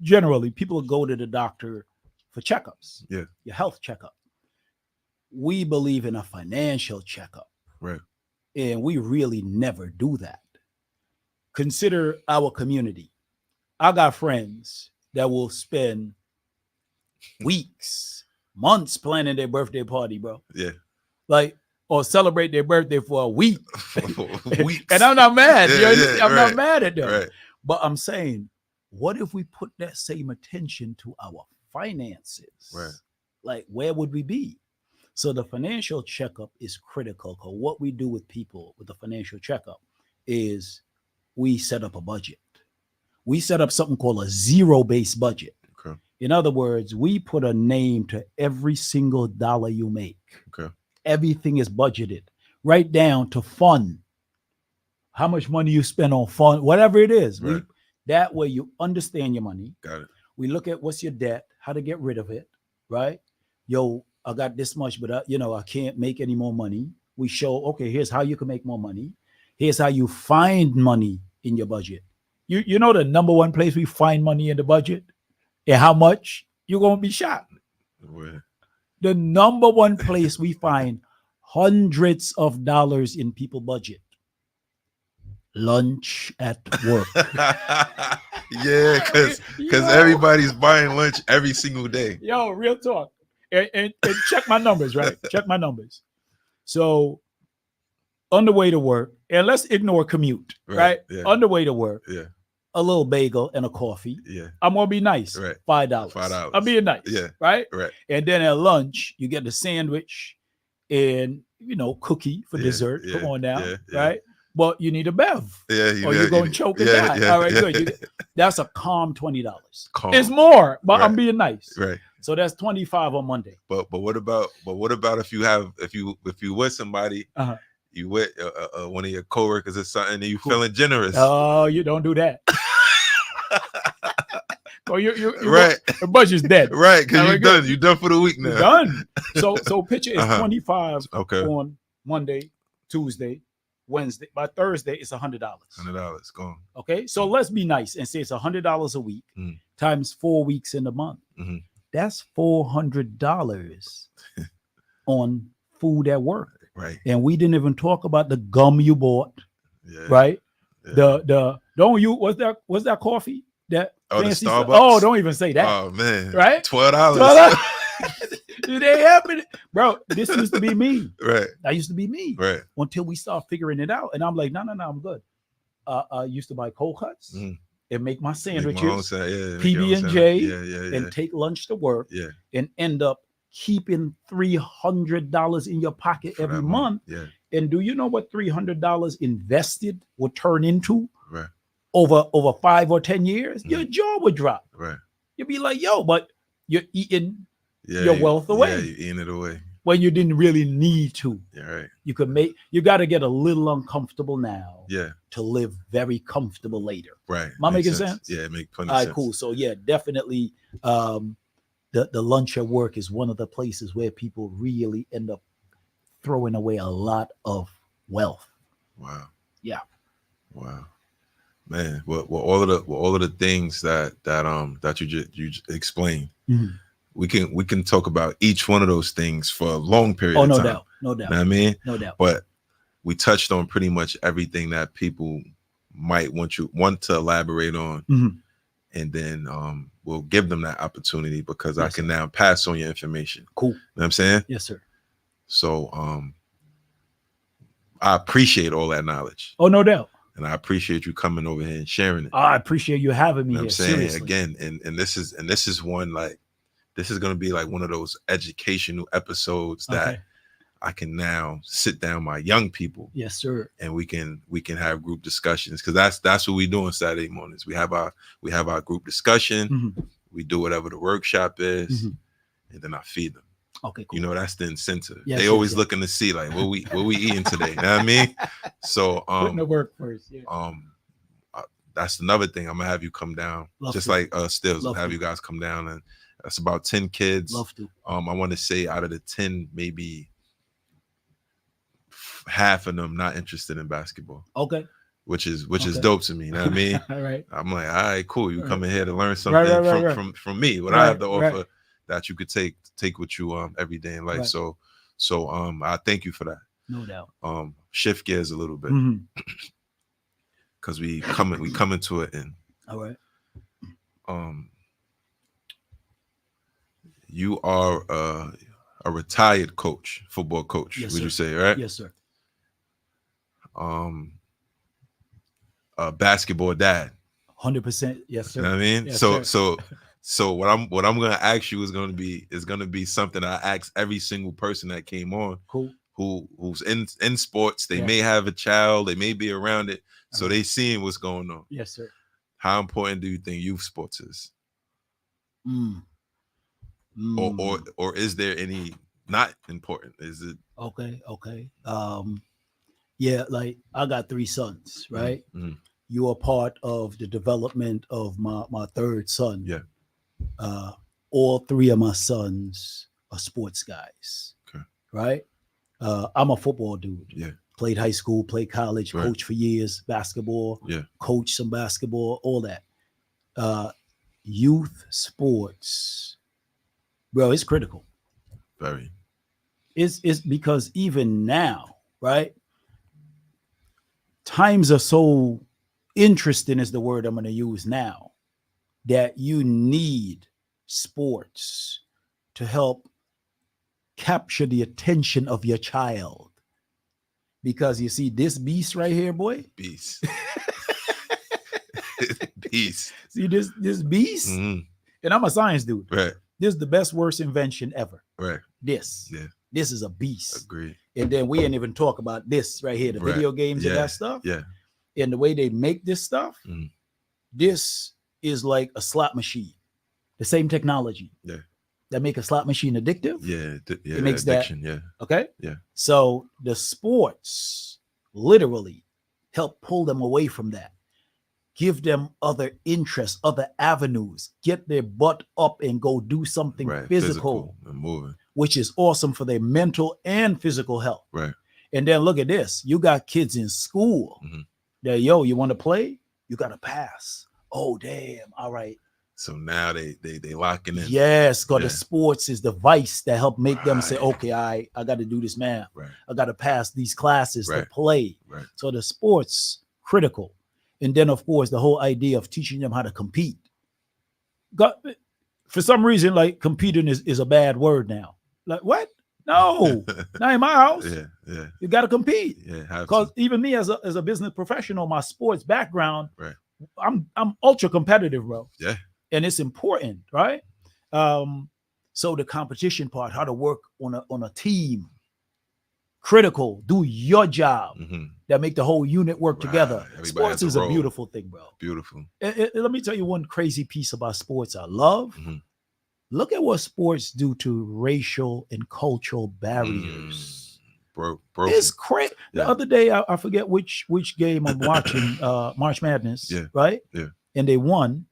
generally, people go to the doctor for checkups. Yeah, your health checkup. We believe in a financial checkup, right? And we really never do that. Consider our community. I got friends that will spend weeks, months planning their birthday party, bro. Yeah. Like, or celebrate their birthday for a week. And I'm not mad. I'm not mad at them. Right. But I'm saying, what if we put that same attention to our finances? Right. Like, where would we be? So the financial checkup is critical, because what we do with people with the financial checkup is we set up a budget. We set up something called a zero-based budget. Okay. In other words, we put a name to every single dollar you make. Okay. Everything is budgeted, right down to fun. How much money you spend on fun, whatever it is. Right. That way you understand your money. Got it. We look at what's your debt, how to get rid of it, right? I got this much, but I can't make any more money. We show, okay, here's how you can make more money. Here's how you find money in your budget. You know the number one place we find money in the budget and how much? You're going to be shocked. Where? The number one place we find hundreds of dollars in people budget. Lunch at work. Yeah, because everybody's buying lunch every single day. Yo, real talk. And check my numbers, right? Check my numbers. So on the way to work, and let's ignore commute, right? Yeah. On the way to work, yeah, a little bagel and a coffee. Yeah. I'm gonna be nice. Right. $5. I'm being nice. Yeah. Right? Right. And then at lunch, you get the sandwich and cookie for dessert. Yeah. Come on now. Yeah. Right? But you need a bev. Yeah, or you're going to choke and die. Yeah, all right, yeah. good. That's a calm $20. Calm. It's more, but Right. I'm being nice. Right. So that's 25 on Monday. But what about if you with somebody, you with one of your coworkers or something, and you feeling generous? Oh, you don't do that. Oh, you right. The budget's dead. Right, because you done for the week now. You're done. So picture is 25 okay. on Monday, Tuesday, Wednesday. By Thursday, it's $100. $100 gone. Okay, so let's be nice and say it's $100 a week times 4 weeks in the month. Mm-hmm. That's $400 on food at work. Right. And we didn't even talk about the gum you bought. Yeah. Right. Yeah. What's that coffee? That fancy the Starbucks. Oh, don't even say that. Oh man. Right. $12. It ain't happening, bro. This used to be me. Right. That used to be me. Right. Until we start figuring it out, and I'm like, no, I'm good. I used to buy cold cuts and make my sandwiches, PB&J, and take lunch to work, and end up keeping $300 in your pocket every month. Yeah. And do you know what $300 invested would turn into? Right. Over 5 or 10 years? Your jaw would drop. Right. You'd be like, yo, but you're eating yeah, your wealth away. Yeah, you're eating it away. When you didn't really need to. Yeah, right. You got to get a little uncomfortable now. Yeah. To live very comfortable later. Right. Am I making sense? Yeah, it makes plenty of sense. All right, cool. So yeah, definitely the lunch at work is one of the places where people really end up throwing away a lot of wealth. Wow. Yeah. Wow. Man, well, all of the things that you just explained, we can talk about each one of those things for a long period of time. No doubt. You know what I mean? No doubt. But we touched on pretty much everything that people might want to elaborate on, and then we'll give them that opportunity because I can now pass on your information. Cool. You know what I'm saying? Yes, sir. So I appreciate all that knowledge. Oh, no doubt. And I appreciate you coming over here and sharing it. I appreciate you having me you know here. I'm saying seriously. again, and this is one like this is gonna be like one of those educational episodes that I can now sit down with my young people. Yes, sir. And we can have group discussions because that's what we do on Saturday mornings. We have our group discussion. We do whatever the workshop is, and then I feed them. Okay, cool. You know, that's the incentive. Yes, they always looking to see like what we eating today. You know what I mean? So putting the work first. Yeah. That's another thing. I'm gonna have you come down, just like Stills. I'll have you guys come down, and that's about 10 kids. Love to. I want to say out of the 10, maybe half of them not interested in basketball. Okay. Which is dope to me. You know what I mean? All right. I'm like, all right, cool. You coming here to learn something from me. What I have to offer that you could take with you every day in life. Right. So I thank you for that. No doubt. Shift gears a little bit. Because we coming to it and all right. You are a retired coach, football coach, yes, would sir. You say, right? Yes, sir. A basketball dad. 100%. Yes, sir. You know what I mean? Yes, so what I'm gonna ask you is gonna be something I ask every single person that came on. Cool. Who's in sports. They may have a child, they may be around it, so they seeing what's going on. Yes, sir. How important do you think youth sports is? Or is there any not important? Is it okay? Yeah, like I got 3 sons, right? You are part of the development of my third son. Yeah. All 3 of my sons are sports guys. Okay. Right? I'm a football dude. Yeah. Played high school, played college, coached for years, basketball. Yeah. Coached some basketball, all that. Youth sports, bro, it's critical. Very. It's because even now, right? Times are so interesting is the word I'm going to use now, that you need sports to help capture the attention of your child. Because you see this beast right here, boy. Beast. Beast. See this beast? Mm-hmm. And I'm a science dude. Right. This is the best, worst invention ever. Right. This. Yeah. This is a beast. Agreed. And then we ain't even talk about this right here, the video games and that stuff. Yeah. And the way they make this stuff, this is like a slot machine. The same technology. Yeah. That make a slot machine addictive. Yeah. It makes addiction. that. Yeah. Okay. Yeah. So the sports literally help pull them away from that. Give them other interests, other avenues, get their butt up and go do something physical and moving, which is awesome for their mental and physical health. Right. And then look at this. You got kids in school that, you want to play? You got to pass. Oh, damn. All right. So now they locking in. Yes, because the sports is the vice that help make them say, okay, I got to do this math. Right. I got to pass these classes to play. Right. So the sports critical. And then, of course, the whole idea of teaching them how to compete. For some reason, like competing is a bad word now. Like, what? No, not in my house. Yeah. You got to compete. Yeah. Because even me as a business professional, my sports background, right. I'm ultra competitive, bro. Yeah. And it's important, right? So the competition part, how to work on a team, critical. Do your job that make the whole unit work together. Sports is a beautiful thing, bro. Beautiful. Let me tell you one crazy piece about sports I love. Look at what sports do to racial and cultural barriers. It's crazy. The other day, I forget which game I'm watching, March Madness, right? Yeah. And they won.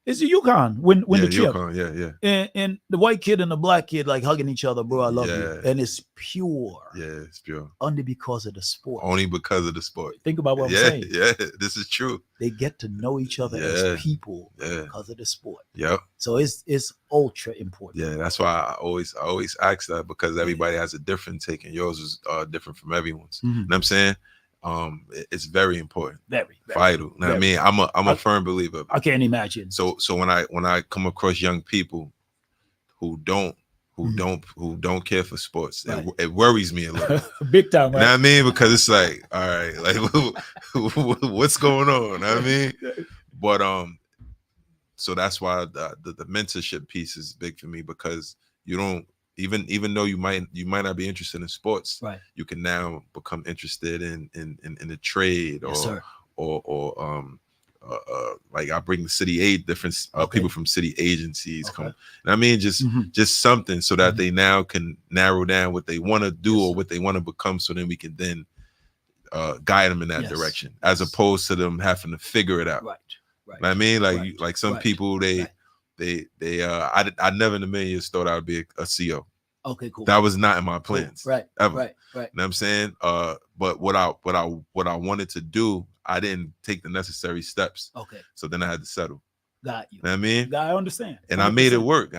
It's the UConn win the chip. UConn, yeah. And the white kid and the black kid like hugging each other, bro. I love you. And it's pure. Yeah, it's pure. Only because of the sport. Only because of the sport. Think about what I'm saying. Yeah, this is true. They get to know each other as people because of the sport. Yep. So it's ultra important. Yeah, that's why I always ask that, because everybody has a different take and yours is different from everyone's. You know what I'm saying? It's very important, very vital. Now, I mean, I'm a firm believer. I can't imagine. So when I come across young people who don't care for sports, it worries me a little. Big time, right? You know what I mean? Because it's like, all right, like what's going on? You know what I mean? But so that's why the mentorship piece is big for me, because you don't. Even though you might not be interested in sports, right? You can now become interested in a trade, or like I bring different people from city agencies come. And I mean, just something so that they now can narrow down what they want to do or what they want to become, so then we can then guide them in that direction, as opposed to them having to figure it out. Right. You know what I mean, like some people I never in a million years thought I would be a CO. Okay, cool. That was not in my plans. Right. Ever. Right. You know what I'm saying? But what I wanted to do, I didn't take the necessary steps. Okay. So then I had to settle. Got you. You know what I mean? I understand. 100%. And I made it work.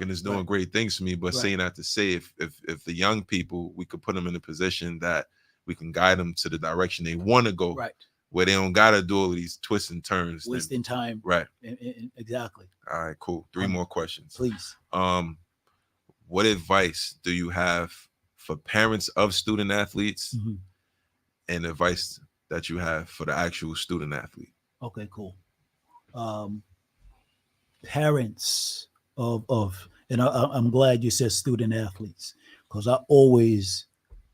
And it's doing great things for me. But saying that to say, if the young people, we could put them in a position that we can guide them to the direction they want to go. Right. Where they don't gotta do all of these twists and turns. Wasting time. Right. Exactly. All right, cool. 3 more questions. Please. What advice do you have for parents of student athletes, and advice that you have for the actual student athlete? Okay, cool. Parents of and I'm glad you said student athletes, because I always,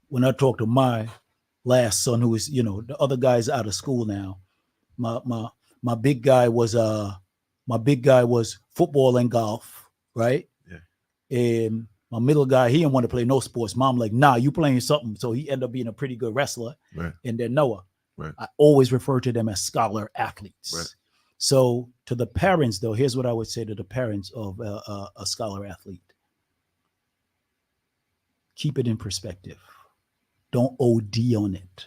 when I talk to my last son, who is, the other guy's out of school now, my big guy was football and golf, right? And my middle guy, he didn't want to play no sports. Mom like, nah, you playing something. So he ended up being a pretty good wrestler. Right. And then Noah, right. I always refer to them as scholar athletes. Right. So to the parents, though, here's what I would say to the parents of a scholar athlete. Keep it in perspective. Don't OD on it.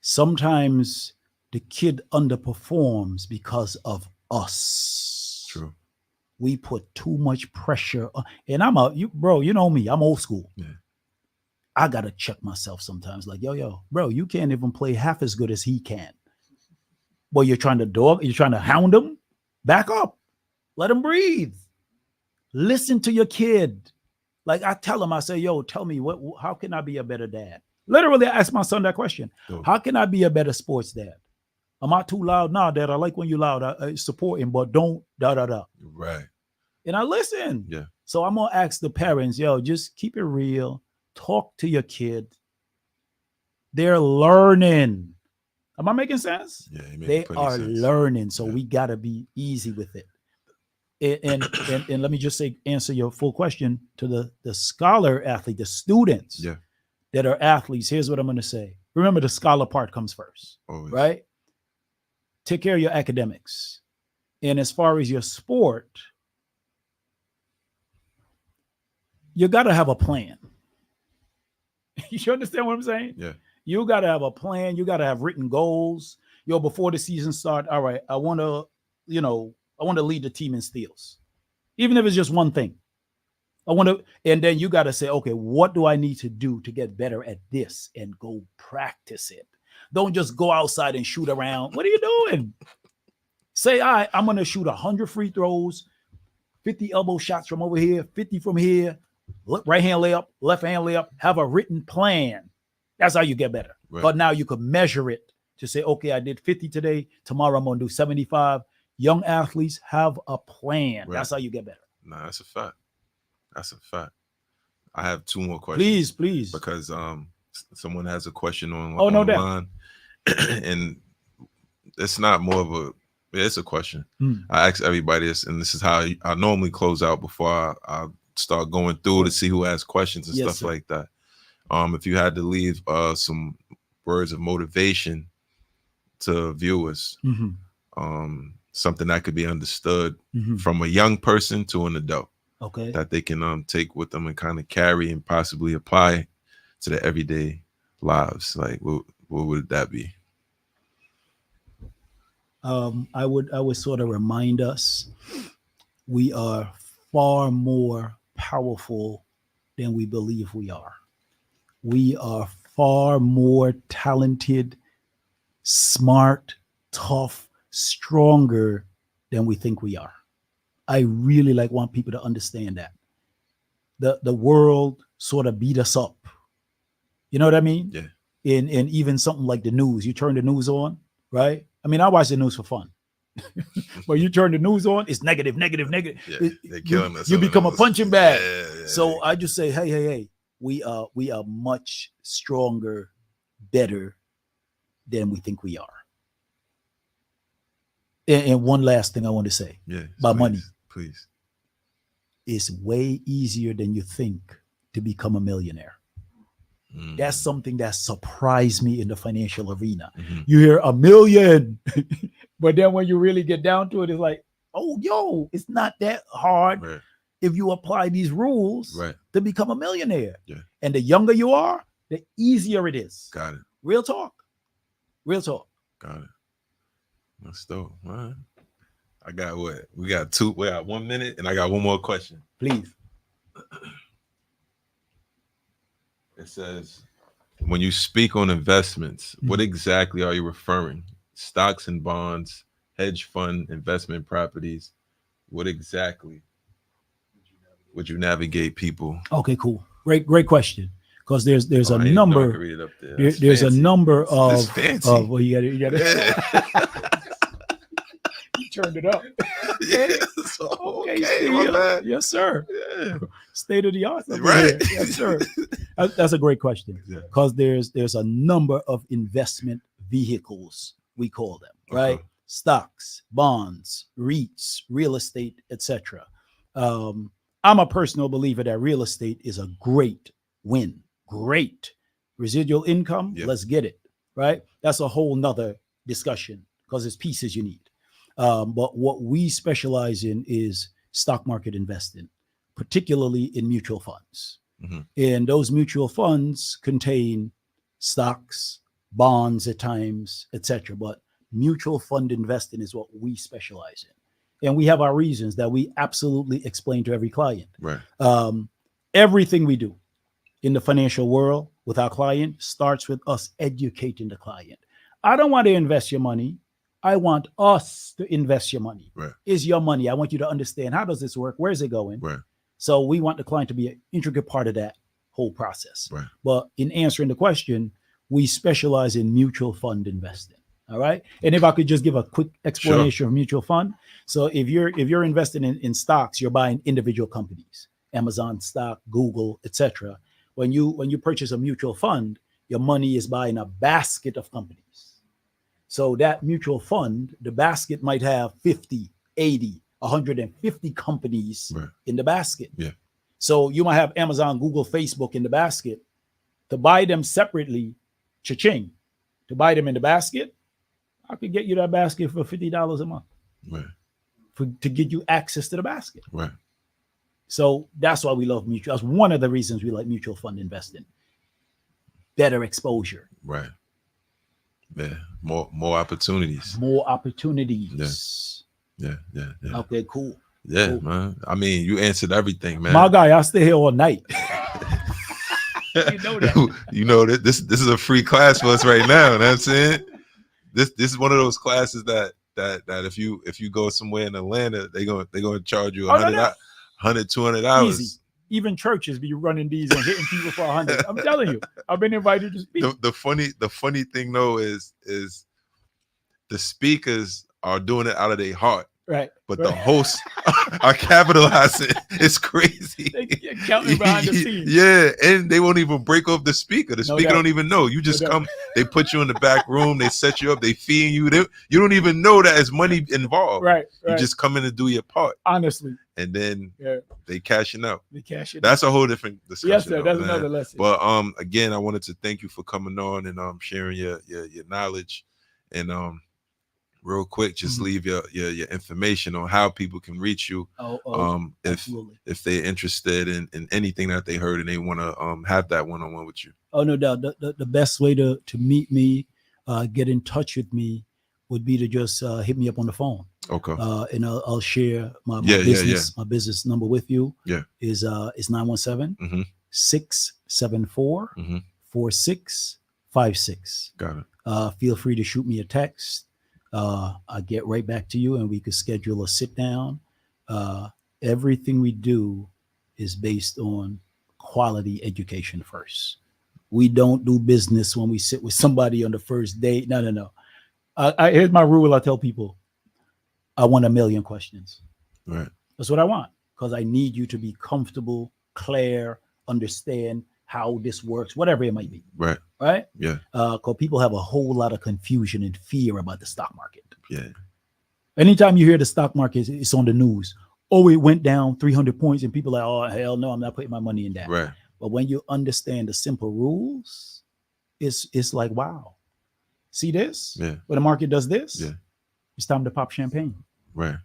Sometimes the kid underperforms because of us. True. We put too much pressure on, and you know me, I'm old school. Yeah. I got to check myself sometimes. Like, yo, bro, you can't even play half as good as he can. Well, you're trying to hound him. Back up. Let him breathe. Listen to your kid. Like I tell him, I say, yo, tell me how can I be a better dad? Literally, I ask my son that question. Oh. How can I be a better sports dad? Am I too loud? Nah, Dad, I like when you loud. I support him, but don't da. Right. And I listen. Yeah. So I'm gonna ask the parents, yo, just keep it real. Talk to your kid. They're learning. Am I making sense? Yeah, they are sense. Learning. So we gotta be easy with it. And let me just answer your full question to the scholar athlete, the students that are athletes. Here's what I'm gonna say. Remember, the scholar part comes first. Always. Right? Take care of your academics. And as far as your sport, you got to have a plan. You understand what I'm saying? Yeah. You got to have a plan. You got to have written goals. Yo, before the season starts, all right, I want to lead the team in steals. Even if it's just one thing. And then you got to say, okay, what do I need to do to get better at this and go practice it? Don't just go outside and shoot around. What are you doing? Say, all right, I'm going to shoot 100 free throws, 50 elbow shots from over here, 50 from here, right hand layup, left hand layup, have a written plan. That's how you get better. Right. But now you can measure it to say, okay, I did 50 today. Tomorrow I'm going to do 75. Young athletes have a plan. Right. That's how you get better. Nah, that's a fact. That's a fact. I have two more questions. Please. Because someone has a question on no line. And it's not more of it's a question. I ask everybody this, and this is how I normally close out before I start going through to see who has questions and stuff like that. If you had to leave some words of motivation to viewers, something that could be understood from a young person to an adult, that they can take with them and kind of carry and possibly apply to their everyday lives, like what would that be? I would sort of remind us we are far more powerful than we believe we are. We are far more talented, smart, tough, stronger than we think we are. I really want people to understand that. The world sort of beat us up. You know what I mean? Yeah. And even something like the news, you turn the news on, right? I mean, I watch the news for fun. But you turn the news on, it's negative. Yeah, they're killing us. You become a punching bag. Yeah, so I just say, hey, we are much stronger, better than we think we are. And one last thing I want to say about money. Please. It's way easier than you think to become a millionaire. That's something that surprised me in the financial arena. You hear $1 million, but then when you really get down to it, it's like, it's not that hard if you apply these rules to become a millionaire. Yeah. And the younger you are, the easier it is. Got it. Real talk. Got it. That's dope. All right. I got what? We got 1 minute, and I got one more question. Please. It says, when you speak on investments, what exactly are you referring? Stocks and bonds, hedge fund, investment properties. What exactly would you navigate people? Okay, cool. Great question. Because there's a number. Read it up there. There's fancy. A number of well, you got it. You turned it up. Yes. Okay, yes, sir. Yeah. State of the art. Right. Yes, sir. That's a great question. Because there's a number of investment vehicles, we call them, right? Stocks, bonds, REITs, real estate, etc. I'm a personal believer that real estate is a great win. Great residual income. Let's get it, right? That's a whole nother discussion because it's pieces you need. But what we specialize in is stock market investing, particularly in mutual funds. And those mutual funds contain stocks, bonds at times, etc. But mutual fund investing is what we specialize in. And we have our reasons that we absolutely explain to every client. Right. Everything we do, in the financial world with our client starts with us educating the client. I don't want to invest your money. I want us to invest your money. Right. It's your money. I want you to understand, how does this work? Where is it going? Right. So we want the client to be an intricate part of that whole process. Right. But in answering the question, we specialize in mutual fund investing. All right. And if I could just give a quick explanation of mutual fund. So if you're investing in stocks, you're buying individual companies, Amazon stock, Google, etc. When you purchase a mutual fund, your money is buying a basket of companies. So that mutual fund, the basket might have 50, 80, 150 companies in the basket. Yeah. So you might have Amazon, Google, Facebook in the basket. To buy them separately, cha-ching. To buy them in the basket, I could get you that basket for $50 a month. Right. To get you access to the basket. Right. So that's why we love mutual. That's one of the reasons we like mutual fund investing. Better exposure. Right. Yeah. More opportunities. More opportunities. Yeah. Okay, cool. Yeah, cool. Man. I mean, you answered everything, man. My guy, I'll stay here all night. You know that. You know that this is a free class for us right now. You know what I'm saying? This is one of those classes that if you go somewhere in Atlanta, they're gonna charge you $100, $200. Easy. Even churches be running these and hitting people for $100. I'm telling you, I've been invited to speak. The funny thing though is the speakers are doing it out of their heart. Right. But the hosts are capitalizing. It's crazy. They get counting behind the scenes. Yeah, and they won't even break off the speaker. The speaker don't even know. You just come. They put you in the back room. They set you up. They feeding you. You don't even know that there's money involved. Right. You just come in and do your part. Honestly. And then they cashing out. That's a whole different discussion. Yes, sir. That's another lesson. But again, I wanted to thank you for coming on and sharing your knowledge and real quick, just leave your information on how people can reach you. If they're interested in anything that they heard and they want to have that one-on-one with you. Oh, no doubt. The best way to meet me, get in touch with me, would be to just hit me up on the phone. Okay. And I'll share my business. My business number with you. Yeah. Is 917 674 4656. Got it. Feel free to shoot me a text. I'll get right back to you and we could schedule a sit down. Everything we do is based on quality education first. We don't do business when we sit with somebody on the first date. No. Here's my rule. I tell people, I want 1 million questions. Right. That's what I want, because I need you to be comfortable, clear, understand how this works, whatever it might be. Right. Right. Yeah. Because people have a whole lot of confusion and fear about the stock market. Yeah. Anytime you hear the stock market, it's on the news. Oh, it went down 300 points, and people are like, oh, hell no, I'm not putting my money in that. Right. But when you understand the simple rules, it's like, wow. See this? Yeah. When the market does this, it's time to pop champagne. Right.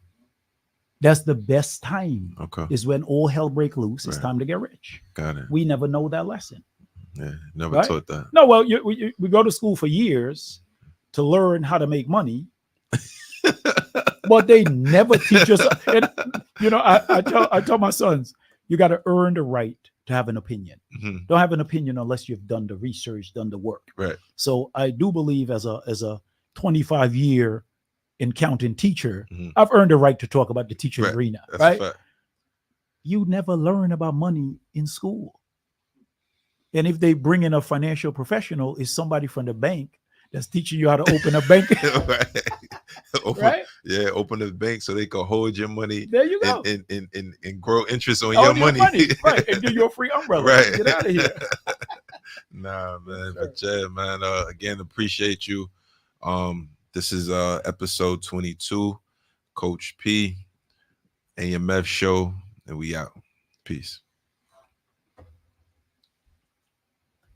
That's the best time. Okay. Is when all hell break loose. It's time to get rich. Got it. We never know that lesson. Yeah, never taught that. No, well, we go to school for years to learn how to make money, but they never teach us. And, I tell my sons, you got to earn the right to have an opinion. Mm-hmm. Don't have an opinion unless you've done the research, done the work. Right. So I do believe as a 25-year accounting teacher, I've earned the right to talk about the teaching arena. That's right. A fact. You never learn about money in school. And if they bring in a financial professional, it's somebody from the bank that's teaching you how to open a bank. Right? Yeah, open a bank so they can hold your money. There you go. And grow interest on your money. Right, and give you a free umbrella. Right. Get out of here. Nah, man. But yeah, man. Again, appreciate you. This is episode 22, Coach P, AMF show, and we out. Peace.